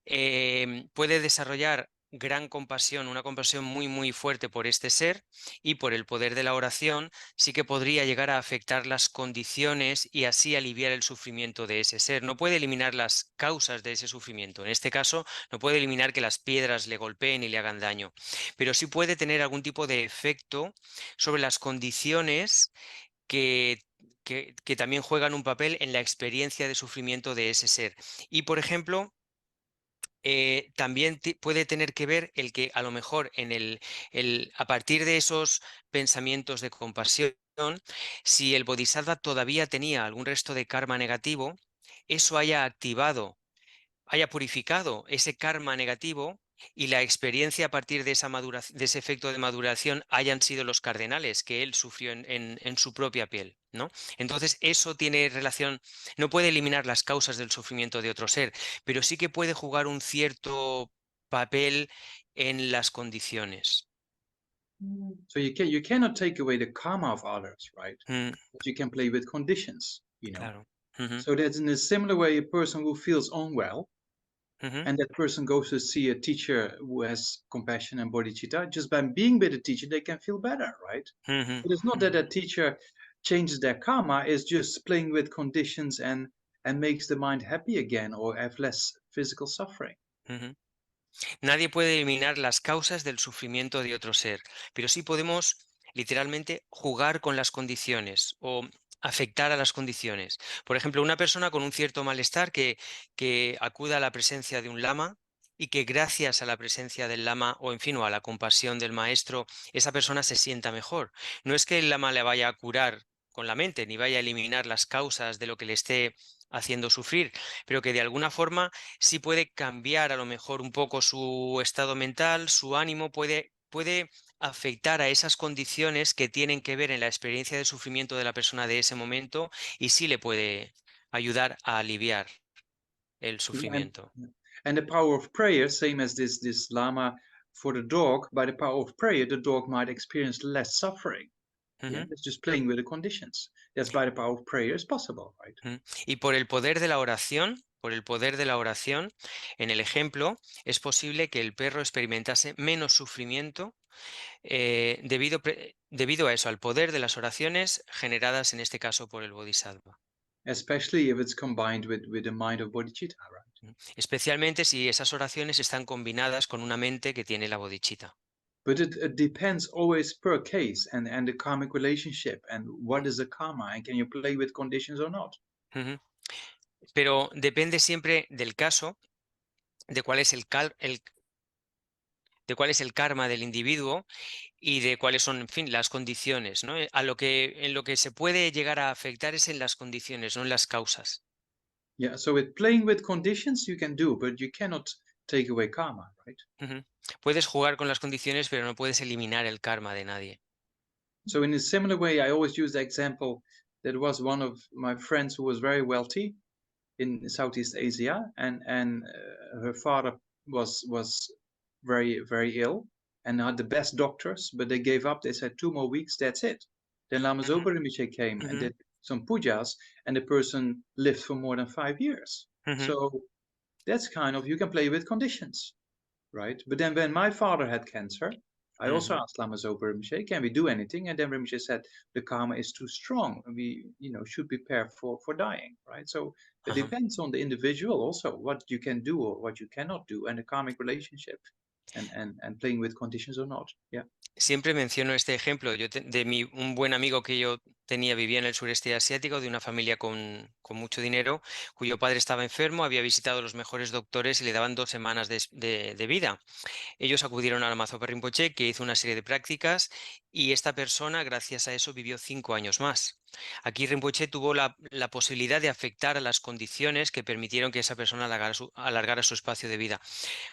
puede desarrollar gran compasión, una compasión muy fuerte por este ser, y por el poder de la oración sí que podría llegar a afectar las condiciones y así aliviar el sufrimiento de ese ser. No puede eliminar las causas de ese sufrimiento. En este caso, no puede eliminar que las piedras le golpeen y le hagan daño, pero sí puede tener algún tipo de efecto sobre las condiciones que también juegan un papel en la experiencia de sufrimiento de ese ser. Y, por ejemplo, también puede tener que ver el que a lo mejor a partir de esos pensamientos de compasión, si el bodhisattva todavía tenía algún resto de karma negativo, eso haya purificado ese karma negativo y la experiencia a partir de de ese efecto de maduración hayan sido los cardenales que él sufrió en su propia piel, ¿no? Entonces eso tiene relación, no puede eliminar las causas del sufrimiento de otro ser, pero sí que puede jugar un cierto papel en las condiciones. So you cannot take away the karma of others, right? Mm, But you can play with conditions, you know. claro. Ujú, So that's in a similar way a person who feels unwell ujú, and that person goes to see a teacher who has compassion and bodhicitta, just by being with a teacher, they can feel better, right? ujú, It is not that a teacher changes their karma, it's just playing with conditions and makes the mind happy again or have less physical suffering. ujú. Nadie puede eliminar las causas del sufrimiento de otro ser, pero sí podemos literalmente jugar con las condiciones o afectar a las condiciones. Por ejemplo, una persona con un cierto malestar que acuda a la presencia de un lama y que gracias a la presencia del lama o en fin o a la compasión del maestro, esa persona se sienta mejor. No es que el lama le vaya a curar con la mente ni vaya a eliminar las causas de lo que le esté haciendo sufrir, pero que de alguna forma sí puede cambiar a lo mejor un poco su estado mental, su ánimo, puede afectar a esas condiciones que tienen que ver en la experiencia de sufrimiento de la persona de ese momento y sí le puede ayudar a aliviar el sufrimiento. And the power of prayer, same as this lama for the dog, by the power of prayer, the dog might experience less suffering. Yeah, Ujú, it's just playing with the conditions. That's by the power of prayer is possible, right? ujú. Y por el poder de la oración, en el ejemplo, es posible que el perro experimentase menos sufrimiento debido a eso, al poder de las oraciones generadas en este caso por el Bodhisattva. Especially if it's combined with the mind of bodhicitta, right? Especialmente si esas oraciones están combinadas con una mente que tiene la bodhicitta. But it depends always per case and the karmic relationship and what is the karma and can you play with conditions or not? Ujú. Pero depende siempre del caso, de cuál es de cuál es el karma del individuo y de cuáles son, en fin, las condiciones, ¿no? En lo que se puede llegar a afectar es en las condiciones, no en las causas. Yeah, so with playing with conditions you can do, but you cannot take away karma, right? Ujú. Puedes jugar con las condiciones, pero no puedes eliminar el karma de nadie. So in a similar way, I always use the example that was one of my friends who was very wealthy in Southeast Asia, and her father was very ill and had the best doctors, but they gave up. They said 2 more weeks, that's it. Then Lama Ujú, Zopa Rinpoche came and ujú, did some pujas, and the person lived for more than 5 years. ujú, So that's kind of, you can play with conditions, right? But then when my father had cancer, I also ujú. asked Lama Zopa Rinpoche, can we do anything? And then Rinpoche said, the karma is too strong. We, should prepare for dying, right? So it Ajá. depends on the individual also, what you can do or what you cannot do, and the karmic relationship, and playing with conditions or not. Yeah. Siempre menciono este ejemplo un buen amigo que yo tenía, vivía en el sureste asiático, de una familia con mucho dinero, cuyo padre estaba enfermo, había visitado a los mejores doctores y le daban 2 semanas de vida. Ellos acudieron a Lama Zopa Rinpoche, que hizo una serie de prácticas y esta persona, gracias a eso, vivió 5 años más. Aquí Rinpoche tuvo la posibilidad de afectar a las condiciones que permitieron que esa persona alargara su espacio de vida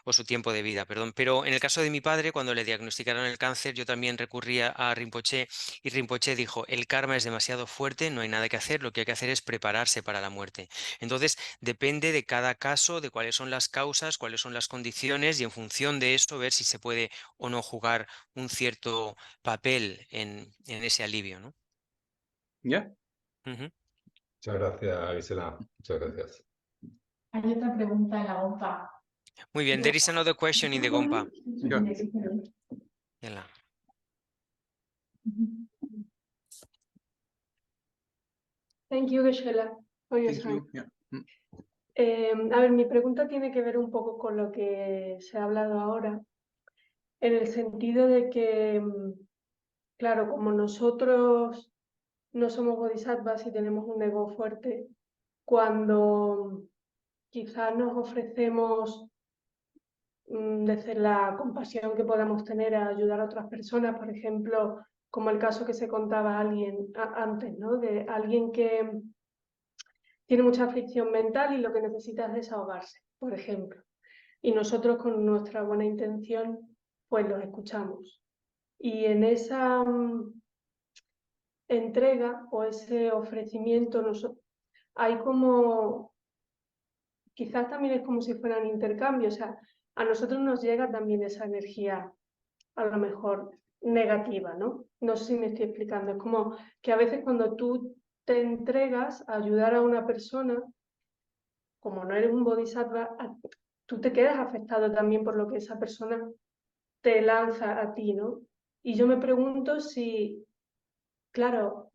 o su tiempo de vida, perdón. Pero en el caso de mi padre, cuando le diagnosticaron el cáncer, yo también recurría a Rinpoche y Rinpoche dijo, el karma es demasiado fuerte, no hay nada que hacer, lo que hay que hacer es prepararse para la muerte. Entonces, depende de cada caso, de cuáles son las causas, cuáles son las condiciones y en función de esto ver si se puede o no jugar un cierto papel en ese alivio, ¿no? Yeah. Ujú. Muchas gracias, Gisela. Muchas gracias. Hay otra pregunta en la bomba. Muy bien, there is another question in the Gompa. Sure. Yala. Thank you, Geshe-la, for your Thank time. you. Yeah. A ver, mi pregunta tiene que ver un poco con lo que se ha hablado ahora, en el sentido de que, claro, como nosotros no somos bodhisattvas y tenemos un ego fuerte, cuando quizás nos ofrecemos desde la compasión que podamos tener a ayudar a otras personas, por ejemplo, como el caso que se contaba antes, ¿no? De alguien que tiene mucha aflicción mental y lo que necesita es desahogarse, por ejemplo. Y nosotros con nuestra buena intención, pues los escuchamos. Y en esa entrega o ese ofrecimiento hay como, quizás también es como si fueran intercambios, o sea, a nosotros nos llega también esa energía, a lo mejor negativa, ¿no? No sé si me estoy explicando, es como que a veces cuando tú te entregas a ayudar a una persona, como no eres un bodhisattva, tú te quedas afectado también por lo que esa persona te lanza a ti, ¿no? Y yo me pregunto si, claro,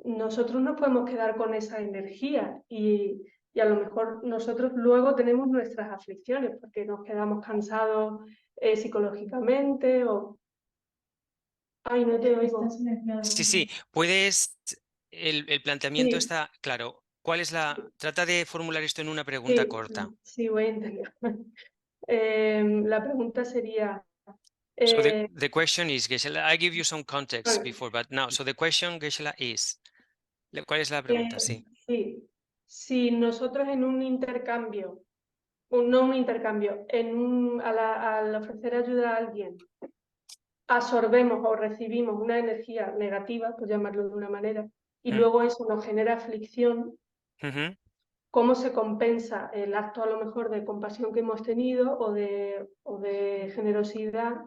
nosotros nos podemos quedar con esa energía y a lo mejor nosotros luego tenemos nuestras aflicciones porque nos quedamos cansados psicológicamente o... Ay, no te oigo. Está silenciado. Sí, puedes, el planteamiento Sí, está claro. ¿Cuál es la? Trata de formular esto en una pregunta sí, corta. sí, voy a intentar. La pregunta sería... So eh, the question is, Geshe-la, I give you some context vale, before, but now, so the question, Geshe-la, is, ¿cuál es la pregunta? Sí. sí, si nosotros en un intercambio, no un intercambio, al ofrecer ayuda a alguien, absorbemos o recibimos una energía negativa, por llamarlo de una manera, y Mm, luego eso nos genera aflicción, ujú. ¿cómo se compensa el acto a lo mejor de compasión que hemos tenido o de generosidad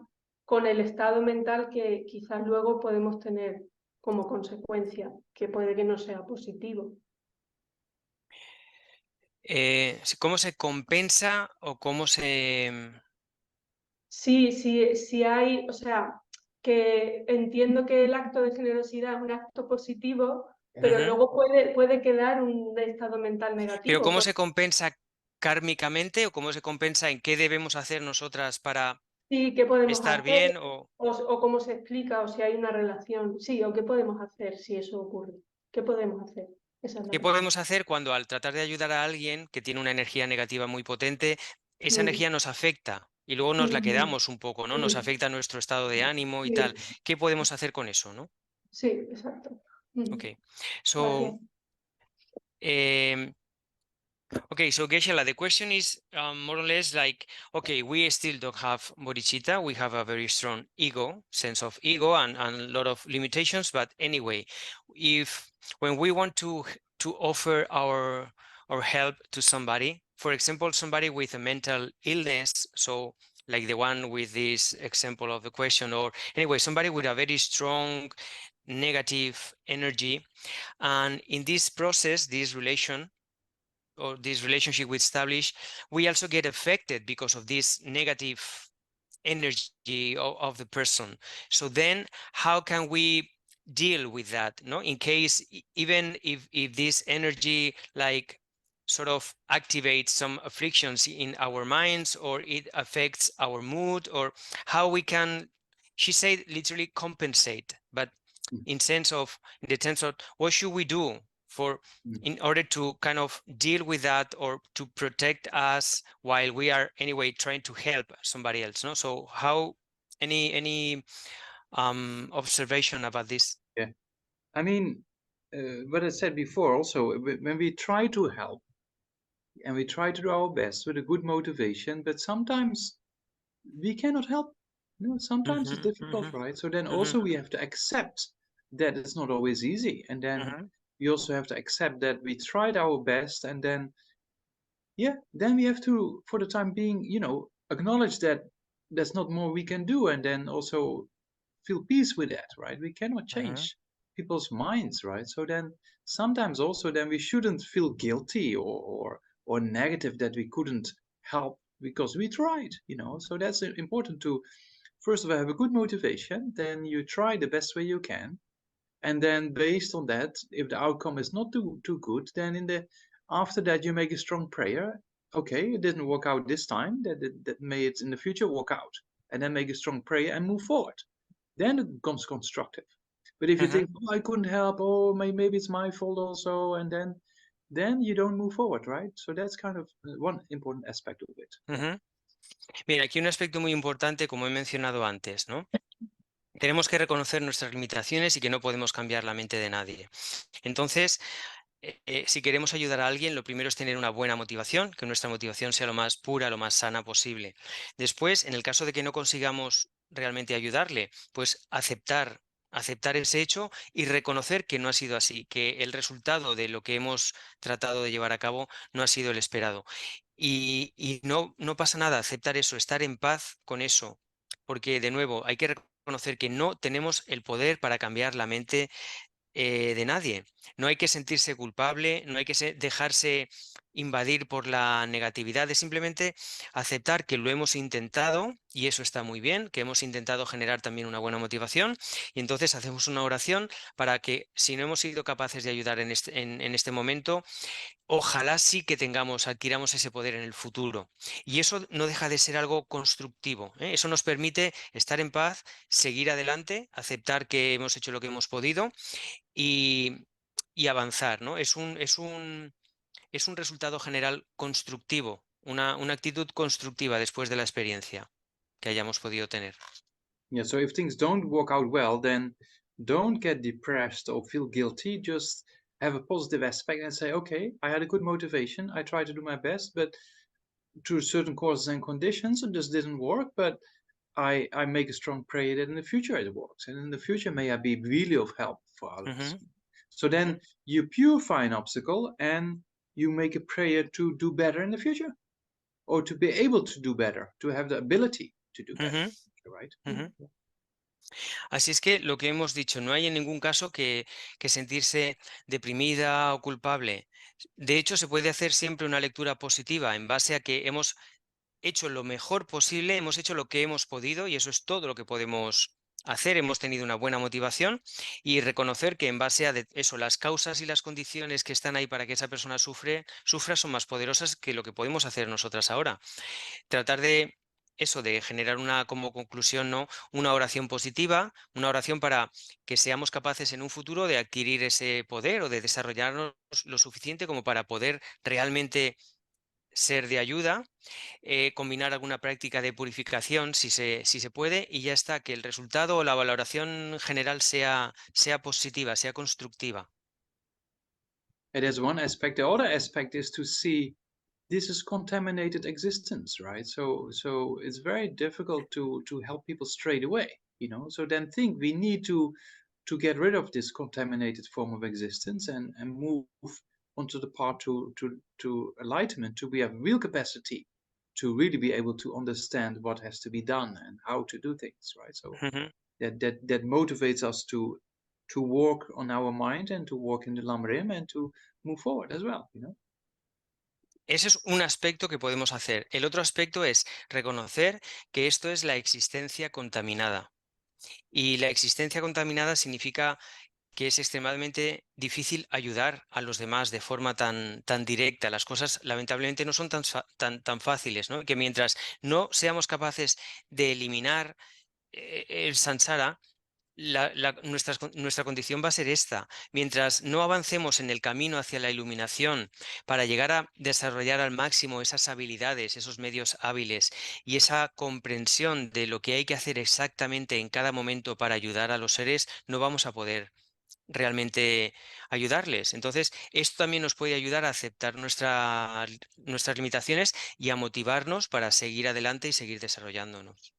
con el estado mental que quizás luego podemos tener como consecuencia, que puede que no sea positivo? ¿Cómo se compensa o cómo se? Sí hay, o sea, que entiendo que el acto de generosidad es un acto positivo, pero Ujú. luego puede quedar un estado mental Pero negativo. ¿cómo se compensa kármicamente o cómo se compensa en qué debemos hacer nosotras para Sí, ¿qué podemos estar hacer? bien? O O cómo se explica, o si hay una relación. Sí, o qué podemos hacer si eso ocurre. ¿Qué podemos hacer? Esa es la ¿qué pregunta. podemos hacer cuando al tratar de ayudar a alguien que tiene una energía negativa muy potente, esa Mm, energía nos afecta y luego nos la mm, quedamos un poco, ¿no? Nos mm, afecta nuestro estado de ánimo y tal. sí, ¿Qué podemos hacer con eso, no? sí, exacto. Okay. Gracias. So, okay, so Geshe-la, the question is more or less like, okay, we still don't have bodhicitta. We have a very strong ego, sense of ego, and a lot of limitations. But anyway, if when we want to offer our help to somebody, for example, somebody with a mental illness, so like the one with this example of the question, or anyway, somebody with a very strong negative energy, and in this process, this relation or this relationship we establish, we also get affected because of this negative energy of the person. So then how can we deal with that? No, in case even if this energy like sort of activates some afflictions in our minds or it affects our mood, or how we can, she said, literally compensate, but in the sense of what should we do for in order to kind of deal with that or to protect us while we are anyway trying to help somebody else, no? So how, any observation about this? Yeah. I mean, what I said before also, when we try to help and we try to do our best with a good motivation, but sometimes we cannot help. You know, sometimes it's difficult, right? So then also we have to accept that it's not always easy. And then we also have to accept that we tried our best, and then then we have to, for the time being, acknowledge that there's not more we can do, and then also feel peace with that, right? We cannot change people's minds, right? So then sometimes also then we shouldn't feel guilty or negative that we couldn't help because we tried, So that's important to first of all have a good motivation, then you try the best way you can. And then based on that, if the outcome is not too good, then after that you make a strong prayer. Okay, it didn't work out this time, that may it in the future work out. And then make a strong prayer and move forward. Then it becomes constructive. But if you think, oh, I couldn't help, maybe it's my fault also, and then then you don't move forward, right? So that's kind of one important aspect of it. Ujú. Mira, aquí un aspecto muy importante, como he mencionado antes, ¿no? Tenemos que reconocer nuestras limitaciones y que no podemos cambiar la mente de nadie. Entonces, si queremos ayudar a alguien, lo primero es tener una buena motivación, que nuestra motivación sea lo más pura, lo más sana posible. Después, en el caso de que no consigamos realmente ayudarle, pues aceptar ese hecho y reconocer que no ha sido así, que el resultado de lo que hemos tratado de llevar a cabo no ha sido el esperado. Y no pasa nada, aceptar eso, estar en paz con eso, porque de nuevo hay que reconocer que no tenemos el poder para cambiar la mente de nadie. No hay que sentirse culpable, no hay que dejarse invadir por la negatividad, es simplemente aceptar que lo hemos intentado y eso está muy bien, que hemos intentado generar también una buena motivación y entonces hacemos una oración para que si no hemos sido capaces de ayudar en este momento, ojalá sí que adquiramos ese poder en el futuro. Y eso no deja de ser algo constructivo, ¿eh? Eso nos permite estar en paz, seguir adelante, aceptar que hemos hecho lo que hemos podido y avanzar, ¿no? Es un resultado general constructivo, una actitud constructiva después de la experiencia que hayamos podido tener. Yeah, so if things don't work out well, then don't get depressed or feel guilty. Just have a positive aspect and say, okay, I had a good motivation. I tried to do my best, but through certain causes and conditions, it just didn't work. But I make a strong prayer that in the future it works. And in the future, may I be really of help for others. Ujú. So then you purify an obstacle and you make a prayer to do better in the future or to be able to do better, to have the ability to do better, Ujú. right? Ujú. Así es que lo que hemos dicho, no hay en ningún caso que sentirse deprimida o culpable. De hecho, se puede hacer siempre una lectura positiva en base a que hemos hecho lo mejor posible, hemos hecho lo que hemos podido y eso es todo lo que podemos hacer. Hemos tenido una buena motivación y reconocer que en base a eso, las causas y las condiciones que están ahí para que esa persona sufra son más poderosas que lo que podemos hacer nosotras ahora. Tratar de eso, de generar como conclusión, ¿no? Una oración positiva, una oración para que seamos capaces en un futuro de adquirir ese poder o de desarrollarnos lo suficiente como para poder realmente ser de ayuda, combinar alguna práctica de purificación si se puede y ya está, que el resultado o la valoración general sea positiva, sea constructiva. It is one aspect. The other aspect is to see this is contaminated existence, right? So it's very difficult to help people straight away, you know. So then think we need to get rid of this contaminated form of existence and move onto the path to enlightenment, to be have real capacity to really be able to understand what has to be done and how to do things, right? So Ujú. that motivates us to work on our mind and to work in the Lamrim and to move forward as well, you know. Ese es un aspecto que podemos hacer. El otro aspecto es reconocer que esto es la existencia contaminada. Y la existencia contaminada significa que es extremadamente difícil ayudar a los demás de forma tan directa. Las cosas lamentablemente no son tan fáciles, ¿no? Que mientras no seamos capaces de eliminar el samsara, nuestra condición va a ser esta. Mientras no avancemos en el camino hacia la iluminación para llegar a desarrollar al máximo esas habilidades, esos medios hábiles y esa comprensión de lo que hay que hacer exactamente en cada momento para ayudar a los seres, no vamos a poder realmente ayudarles. Entonces, esto también nos puede ayudar a aceptar nuestras limitaciones y a motivarnos para seguir adelante y seguir desarrollándonos.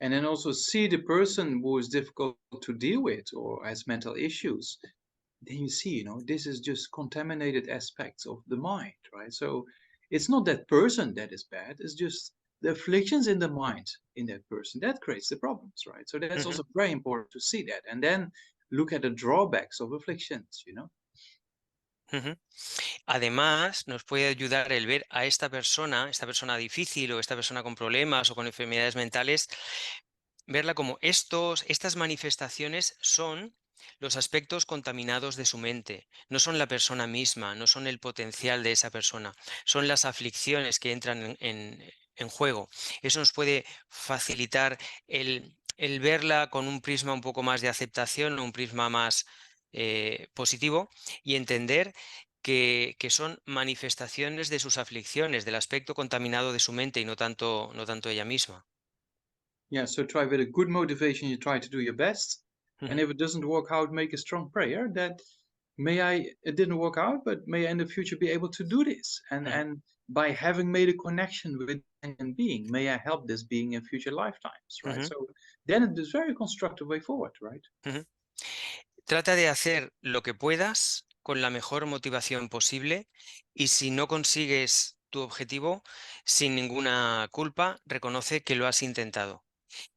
And then also see the person who is difficult to deal with or has mental issues. Then you see, you know, this is just contaminated aspects of the mind, right? So it's not that person that is bad, it's just the afflictions in the mind in that person that creates the problems, right? So that's also very important to see that and then look at the drawbacks of afflictions, you know. Ujú. Además, nos puede ayudar el ver a esta persona difícil o esta persona con problemas o con enfermedades mentales, verla como estas manifestaciones son los aspectos contaminados de su mente, no son la persona misma, no son el potencial de esa persona, son las aflicciones que entran en juego. Eso nos puede facilitar el verla con un prisma un poco más de aceptación, un prisma más positivo y entender que son manifestaciones de sus aflicciones, del aspecto contaminado de su mente y no tanto ella misma. Yeah, so try with a good motivation, you try to do your best. And Ujú. if it doesn't work out, make a strong prayer that it didn't work out, but may I in the future be able to do this. And by having made a connection with a being, may I help this being in future lifetimes, right? Ujú. So then it is a very constructive way forward, right? Ujú. Trata de hacer lo que puedas con la mejor motivación posible y si no consigues tu objetivo, sin ninguna culpa, reconoce que lo has intentado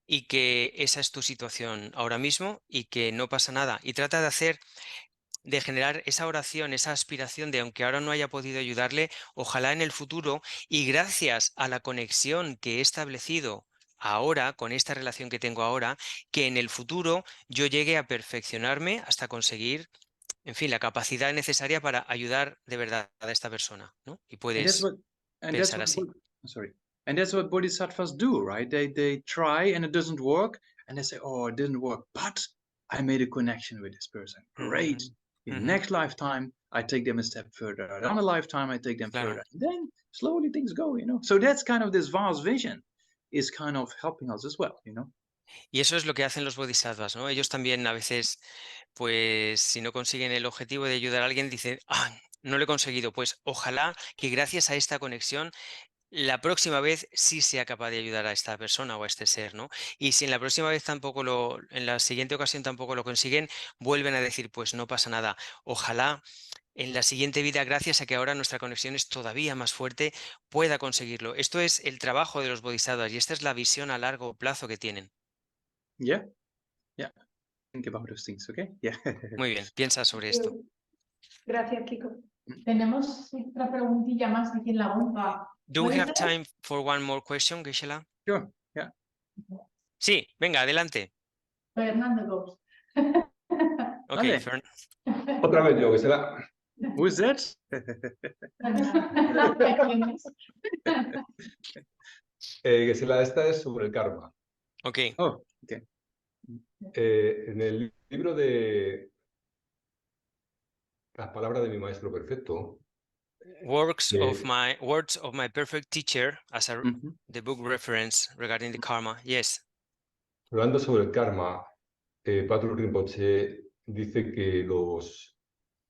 y que esa es tu situación ahora mismo y que no pasa nada. Y trata de generar esa oración, esa aspiración de aunque ahora no haya podido ayudarle, ojalá en el futuro y gracias a la conexión que he establecido ahora, con esta relación que tengo ahora, que en el futuro yo llegue a perfeccionarme hasta conseguir, en fin, la capacidad necesaria para ayudar de verdad a esta persona, ¿no? Y And that's puedes what pensar así. sorry. And that's what bodhisattvas do, right? They try and it doesn't work, and they say, "Oh, it didn't work, but I made a connection with this person. Great. Ujú, In ujú, next lifetime, I take them a step further. Another lifetime, I take them claro. further. And then slowly things go, you know. So that's kind of this vast vision is kind of helping us as well, you know. Y eso es lo que hacen los bodhisattvas, ¿no? Ellos también a veces, pues, si no consiguen el objetivo de ayudar a alguien, dicen, ah, no lo he conseguido. Pues ojalá que gracias a esta conexión, la próxima vez sí sea capaz de ayudar a esta persona o a este ser, ¿no? Y si en la próxima vez en la siguiente ocasión tampoco lo consiguen, vuelven a decir, pues no pasa nada. Ojalá en la siguiente vida, gracias a que ahora nuestra conexión es todavía más fuerte, pueda conseguirlo. Esto es el trabajo de los bodhisattvas y esta es la visión a largo plazo que tienen. Yeah. Yeah. Think about those things, okay? Yeah. Muy bien, piensa sobre esto. Gracias, Kiko. Tenemos otra preguntilla más aquí en la bomba. Do we ¿Puede have ser? time for one more question, Gisela? Sure. Yeah. Sí, venga, adelante. Fernando Goes. Ok, Vale. Otra vez yo, que será. Who is that? Que será, esta es sobre el karma. Ok, Oh, okay. En el libro de Las palabras de mi maestro perfecto, words of my perfect teacher as Mhm. the book reference regarding the karma. Yes. hablando sobre el karma, Patrul Rinpoche dice que los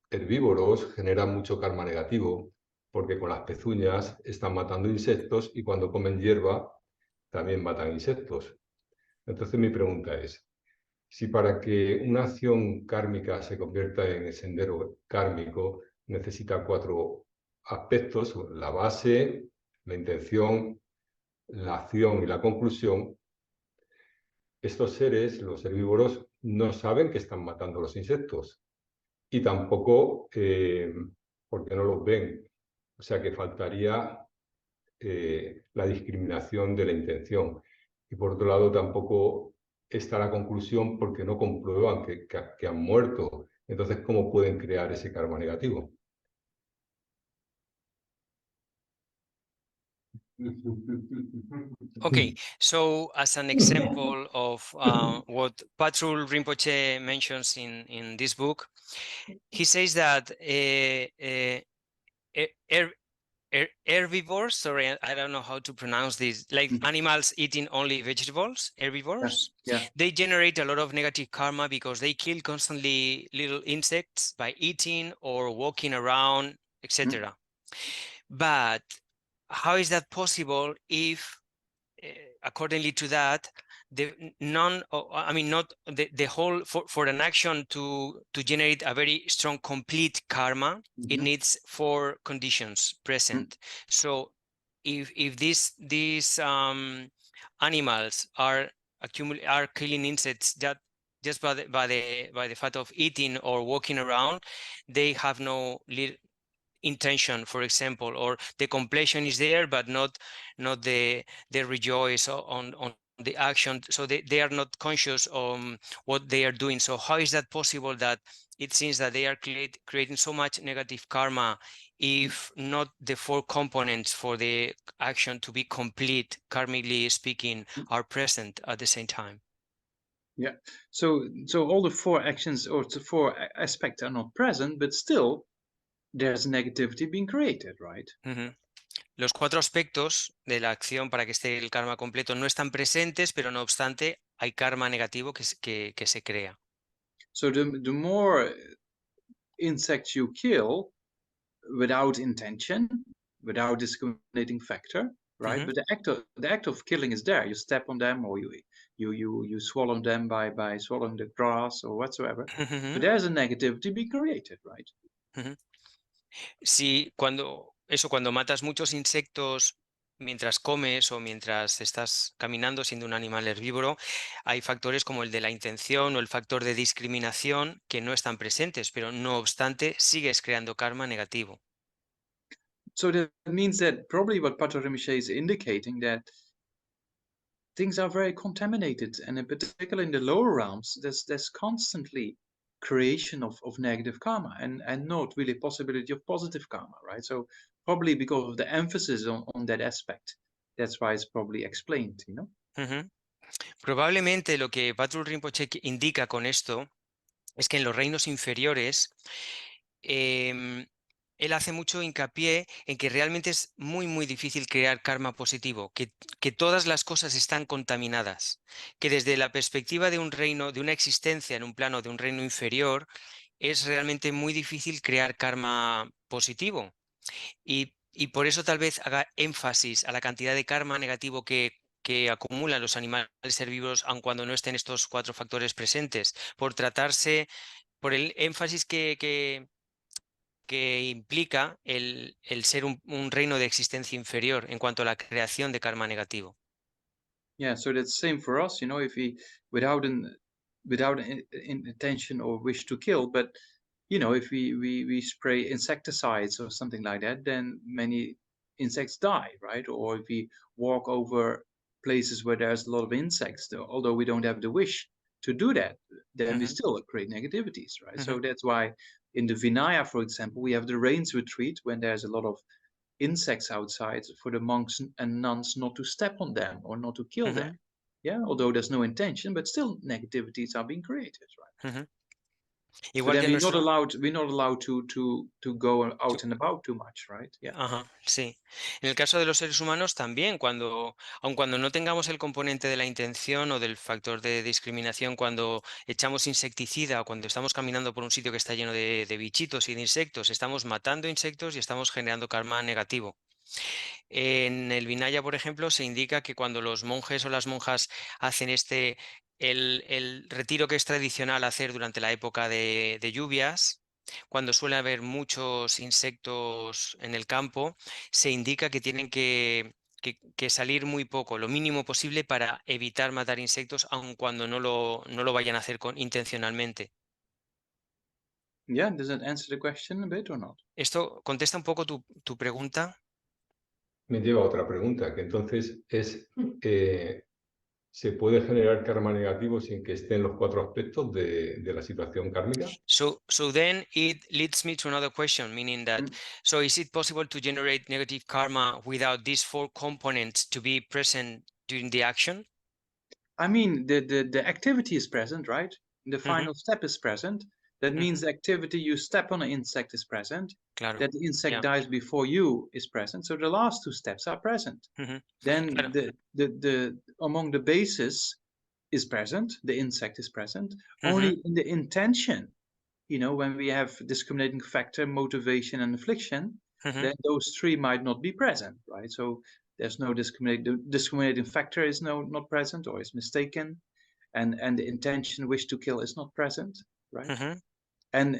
herbívoros generan mucho karma negativo porque con las pezuñas están matando insectos y cuando comen hierba también matan insectos. Entonces mi pregunta es, si para que una acción kármica se convierta en el sendero kármico necesita 4 aspectos, la base, la intención, la acción y la conclusión, estos seres, los herbívoros, no saben que están matando los insectos y tampoco porque no los ven. O sea que faltaría la discriminación de la intención. Y por otro lado tampoco está la conclusión porque no comprueban que han muerto. Entonces, ¿cómo pueden crear ese karma negativo? Okay, so as an example of what Patrul Rinpoche mentions in this book, he says that herbivores, sorry, I don't know how to pronounce this, like animals eating only vegetables, herbivores, Yeah. they generate a lot of negative karma because they kill constantly little insects by eating or walking around, etc. But how is that possible if, accordingly to that, not the whole for an action to generate a very strong complete karma, it needs 4 conditions present. So if these animals are killing insects that just by the fact of eating or walking around, they have no intention, for example, or the completion is there but not the rejoice on the action, so they are not conscious on what they are doing. So how is that possible that it seems that they are creating so much negative karma if not the 4 components for the action to be complete, karmically speaking, are present at the same time? Yeah. So all the 4 actions or the 4 aspects are not present, but still there's negativity being created, right? Ujú. Los 4 aspectos de la acción para que esté el karma completo no están presentes, pero no obstante hay karma negativo que se crea. So the more insects you kill without intention, without discriminating factor, right? Ujú. But the act of killing is there. You step on them, or you swallow them by swallowing the grass or whatsoever. Ujú. So there's a negativity being created, right? Ujú. Si cuando matas muchos insectos mientras comes o mientras estás caminando siendo un animal herbívoro, hay factores como el de la intención o el factor de discriminación que no están presentes, pero no obstante sigues creando karma negativo. So that means that probably what Pater Rinpoche is indicating that things are very contaminated, and in particular in the lower realms, there's constantly creation of negative karma and not really possibility of positive karma, right? So probably because of the emphasis on that aspect, that's why it's probably explained, you know. Ujú. Probablemente lo que Patrul Rinpoche indica con esto es que en los reinos inferiores él hace mucho hincapié en que realmente es muy difícil crear karma positivo, que todas las cosas están contaminadas, que desde la perspectiva de un reino, de una existencia en un plano de un reino inferior, es realmente muy difícil crear karma positivo. Y por eso tal vez haga énfasis a la cantidad de karma negativo que acumulan los animales herbívoros, aun cuando no estén estos 4 factores presentes, por el énfasis que implica el ser un reino de existencia inferior en cuanto a la creación de karma negativo. Yeah, so that's the same for us, you know, if we without intention or wish to kill, but you know, if we spray insecticides or something like that, then many insects die, right? Or if we walk over places where there's a lot of insects, although we don't have the wish to do that, then we Ujú. still create negativities, right? So Ujú. that's why in the Vinaya, for example, we have the rains retreat when there's a lot of insects outside for the monks and nuns not to step on them or not to kill them. Ujú. Yeah, although there's no intention, but still negativities are being created, right? Ujú. So Igual then que we're not allowed to go out and about too much, right? Yeah. Ajá, sí. En el caso de los seres humanos también, aun cuando no tengamos el componente de la intención o del factor de discriminación, cuando echamos insecticida o cuando estamos caminando por un sitio que está lleno de bichitos y de insectos, estamos matando insectos y estamos generando karma negativo. En el Vinaya, por ejemplo, se indica que cuando los monjes o las monjas hacen el retiro que es tradicional hacer durante la época de lluvias, cuando suele haber muchos insectos en el campo, se indica que tienen que salir muy poco, lo mínimo posible para evitar matar insectos, aun cuando no lo vayan a hacer intencionalmente. Yeah, does that answer the question a bit or not? ¿Esto contesta un poco tu pregunta? Me lleva a otra pregunta, que entonces ¿se puede generar karma negativo sin que estén los 4 aspectos de la situación kármica? So then it leads me to another question, meaning that, Mm. so is it possible to generate negative karma without these 4 components to be present during the action? I mean, the activity is present, right? The Ujú. final step is present. That means the activity you step on an insect is present. Claro. That the insect Yeah. dies before you is present. So the last 2 steps are present. Ujú. Then Claro. the among the bases is present, the insect is present. Ujú. Only in the intention, you know, when we have discriminating factor, motivation, and affliction, Ujú. then those 3 might not be present, right? So there's no discriminating factor is not present or is mistaken, and the intention, wish to kill, is not present, right? Ujú. And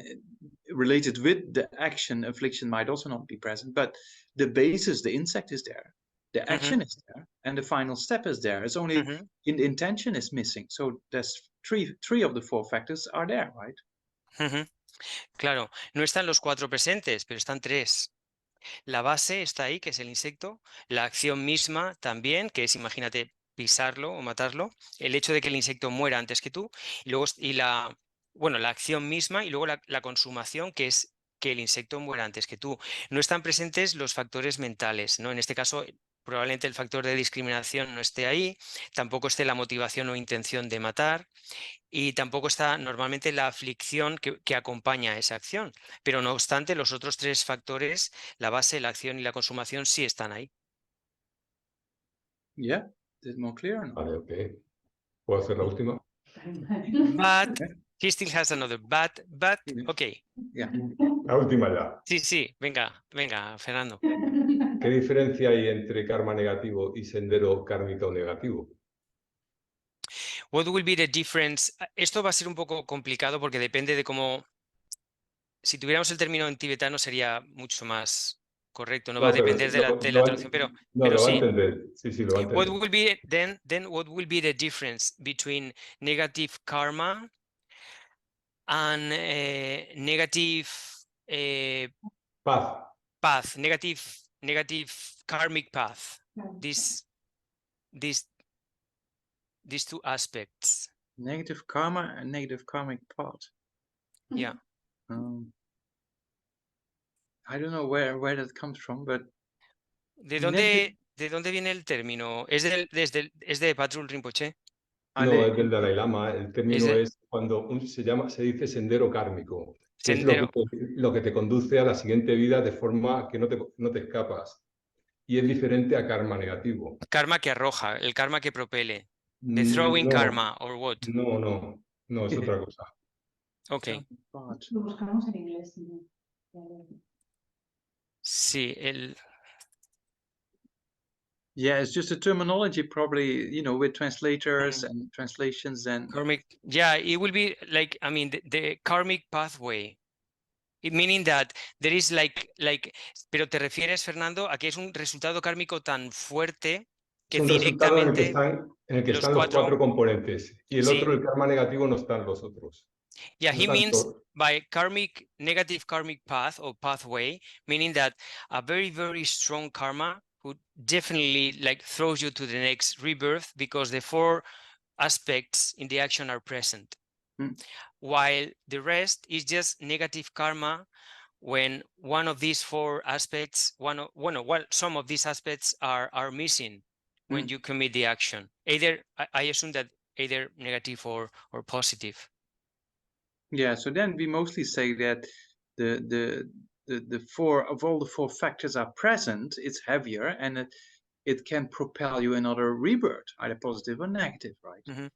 related with the action, affliction might also not be present, but the basis, the insect is there, the action is there, and the final step is there. It's only Ujú. in the intention is missing. So there's three of the 4 factors are there, right? Ujú. Claro, no están los 4 presentes, pero están 3. La base está ahí, que es el insecto. La acción misma también, que es, imagínate, pisarlo o matarlo. El hecho de que el insecto muera antes que tú. Y luego, la acción misma y luego la consumación, que es que el insecto muera antes que tú. No están presentes los factores mentales, ¿no? En este caso, probablemente el factor de discriminación no esté ahí, tampoco esté la motivación o intención de matar y tampoco está normalmente la aflicción que acompaña a esa acción. Pero no obstante, los otros tres factores, la base, la acción y la consumación, sí están ahí. Yeah, is it more clear or not? Vale, ok. ¿Puedo hacer la última? But, he still has another but, Yeah. ok. Yeah. La última ya. Sí, venga, Fernando. ¿Qué diferencia hay entre karma negativo y sendero kármico negativo? What will be the difference? Esto va a ser un poco complicado porque depende de cómo... Si tuviéramos el término en tibetano sería mucho más correcto, no va a No, pero depender de la lo va, traducción, no, pero lo va a sí. entender. Sí, lo va a What entender. will be then what will be the difference between negative karma and negative Paz. path, negative karmic path? These two aspects. Negative karma and negative karmic path. Yeah. I don't know where that comes from, but ¿De negative- dónde viene el término? ¿Es de Patrul Rinpoche? No, es del Dalai Lama. El término de- es cuando se dice sendero kármico, que es Sendero. lo que te conduce a la siguiente vida de forma que no te escapas. Y es diferente a karma negativo. Karma que arroja, el karma que propele. The throwing No, karma, or what? no, es otra cosa. Ok. karmic path. Lo buscamos en inglés. ¿No? Sí, Yeah, it's just a terminology, probably, with translators and translations and karmic, yeah, it will be like, I mean, the karmic pathway. It meaning that there is pero te refieres, Fernando, a que es un resultado kármico tan fuerte que Es un resultado en el que los están los cuatro componentes. Y el Sí. otro, el karma negativo, no están los otros. Yeah, No he están means todos. by negative karmic path or pathway, meaning that a very, very strong karma would definitely throws you to the next rebirth because the four aspects in the action are present. Mm. While the rest is just negative karma when one of these four aspects, some of these aspects are missing when you commit the action. Either, I assume that either negative or positive. Yeah, so then we mostly say that the four of all the four factors are present, it's heavier and it can propel you another rebirth, either positive or negative, right? Mm-hmm.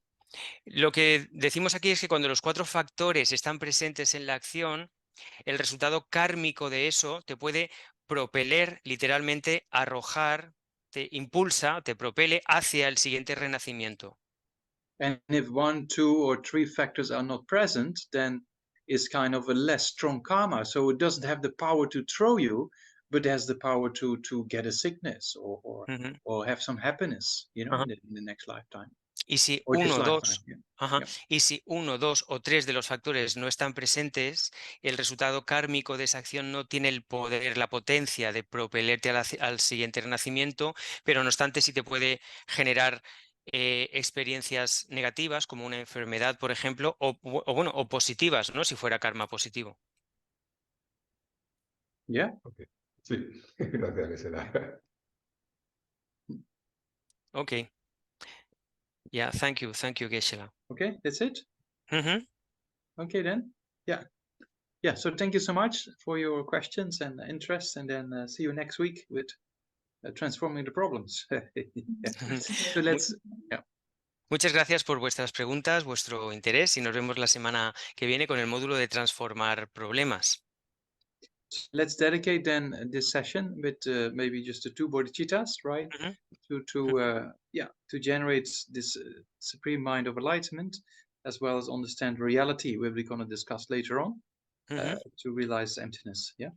Lo que decimos aquí es que cuando los cuatro factores están presentes en la acción, el resultado kármico de eso te puede propeler, literalmente arrojar, te impulsa, te propele hacia el siguiente renacimiento. And if 1, 2, or 3 factors are not present, then it's kind of a less strong karma. So it doesn't have the power to throw you, but has the power to get a sickness or have some happiness, in the next lifetime. Y si Or this uno, lifetime, dos, y si 1, 2 o 3 de los factores no están presentes, el resultado kármico de esa acción no tiene el poder, la potencia de propelerte al siguiente renacimiento, pero no obstante sí te puede generar experiencias negativas como una enfermedad, por ejemplo, o positivas, ¿no? Si fuera karma positivo. Yeah. Okay. Sí, gracias, que será. Okay. Yeah, thank you, Geshe-la. Okay, that's it. Mm-hmm. Okay, then. Yeah. So thank you so much for your questions and interest, and then see you next week with transforming the problems. So let's. Yeah. Muchas gracias por vuestras preguntas, vuestro interés y nos vemos la semana que viene con el módulo de transformar problemas. Let's dedicate then this session with maybe just the 2 bodhicittas, right? To generate this supreme mind of enlightenment, as well as understand reality, where we're going to discuss later on, to realize emptiness. Yeah.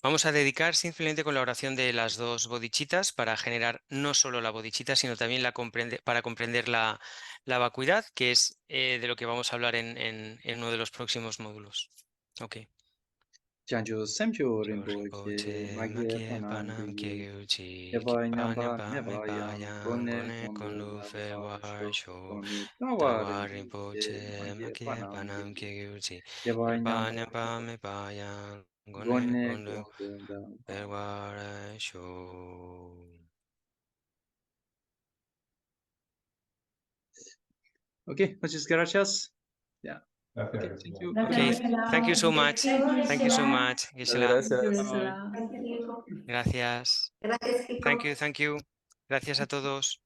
Vamos a dedicar simplemente con la oración de las 2 bodhicittas para generar no solo la bodhicitta, sino también para comprender la vacuidad, que es de lo que vamos a hablar en uno de los próximos módulos. Ok. Janjo Semjo Rinpoche, Magye Panam Kyuchi, Kipanya Pamayam, Gone Kondu Fewar Sho, Tawa Rinpoche, Magye Panam Kyuchi, Kipanya Pamayam, Gone Kondu Fewar Sho. Okay, muchas gracias. Yeah. Gracias. Okay, thank you. Okay, Gisela. thank you so much. Thank you so much, Gisela. Gracias. Bye. Gracias, Kiko. Gracias. Gracias, Kiko. Thank you, thank you. Gracias a todos.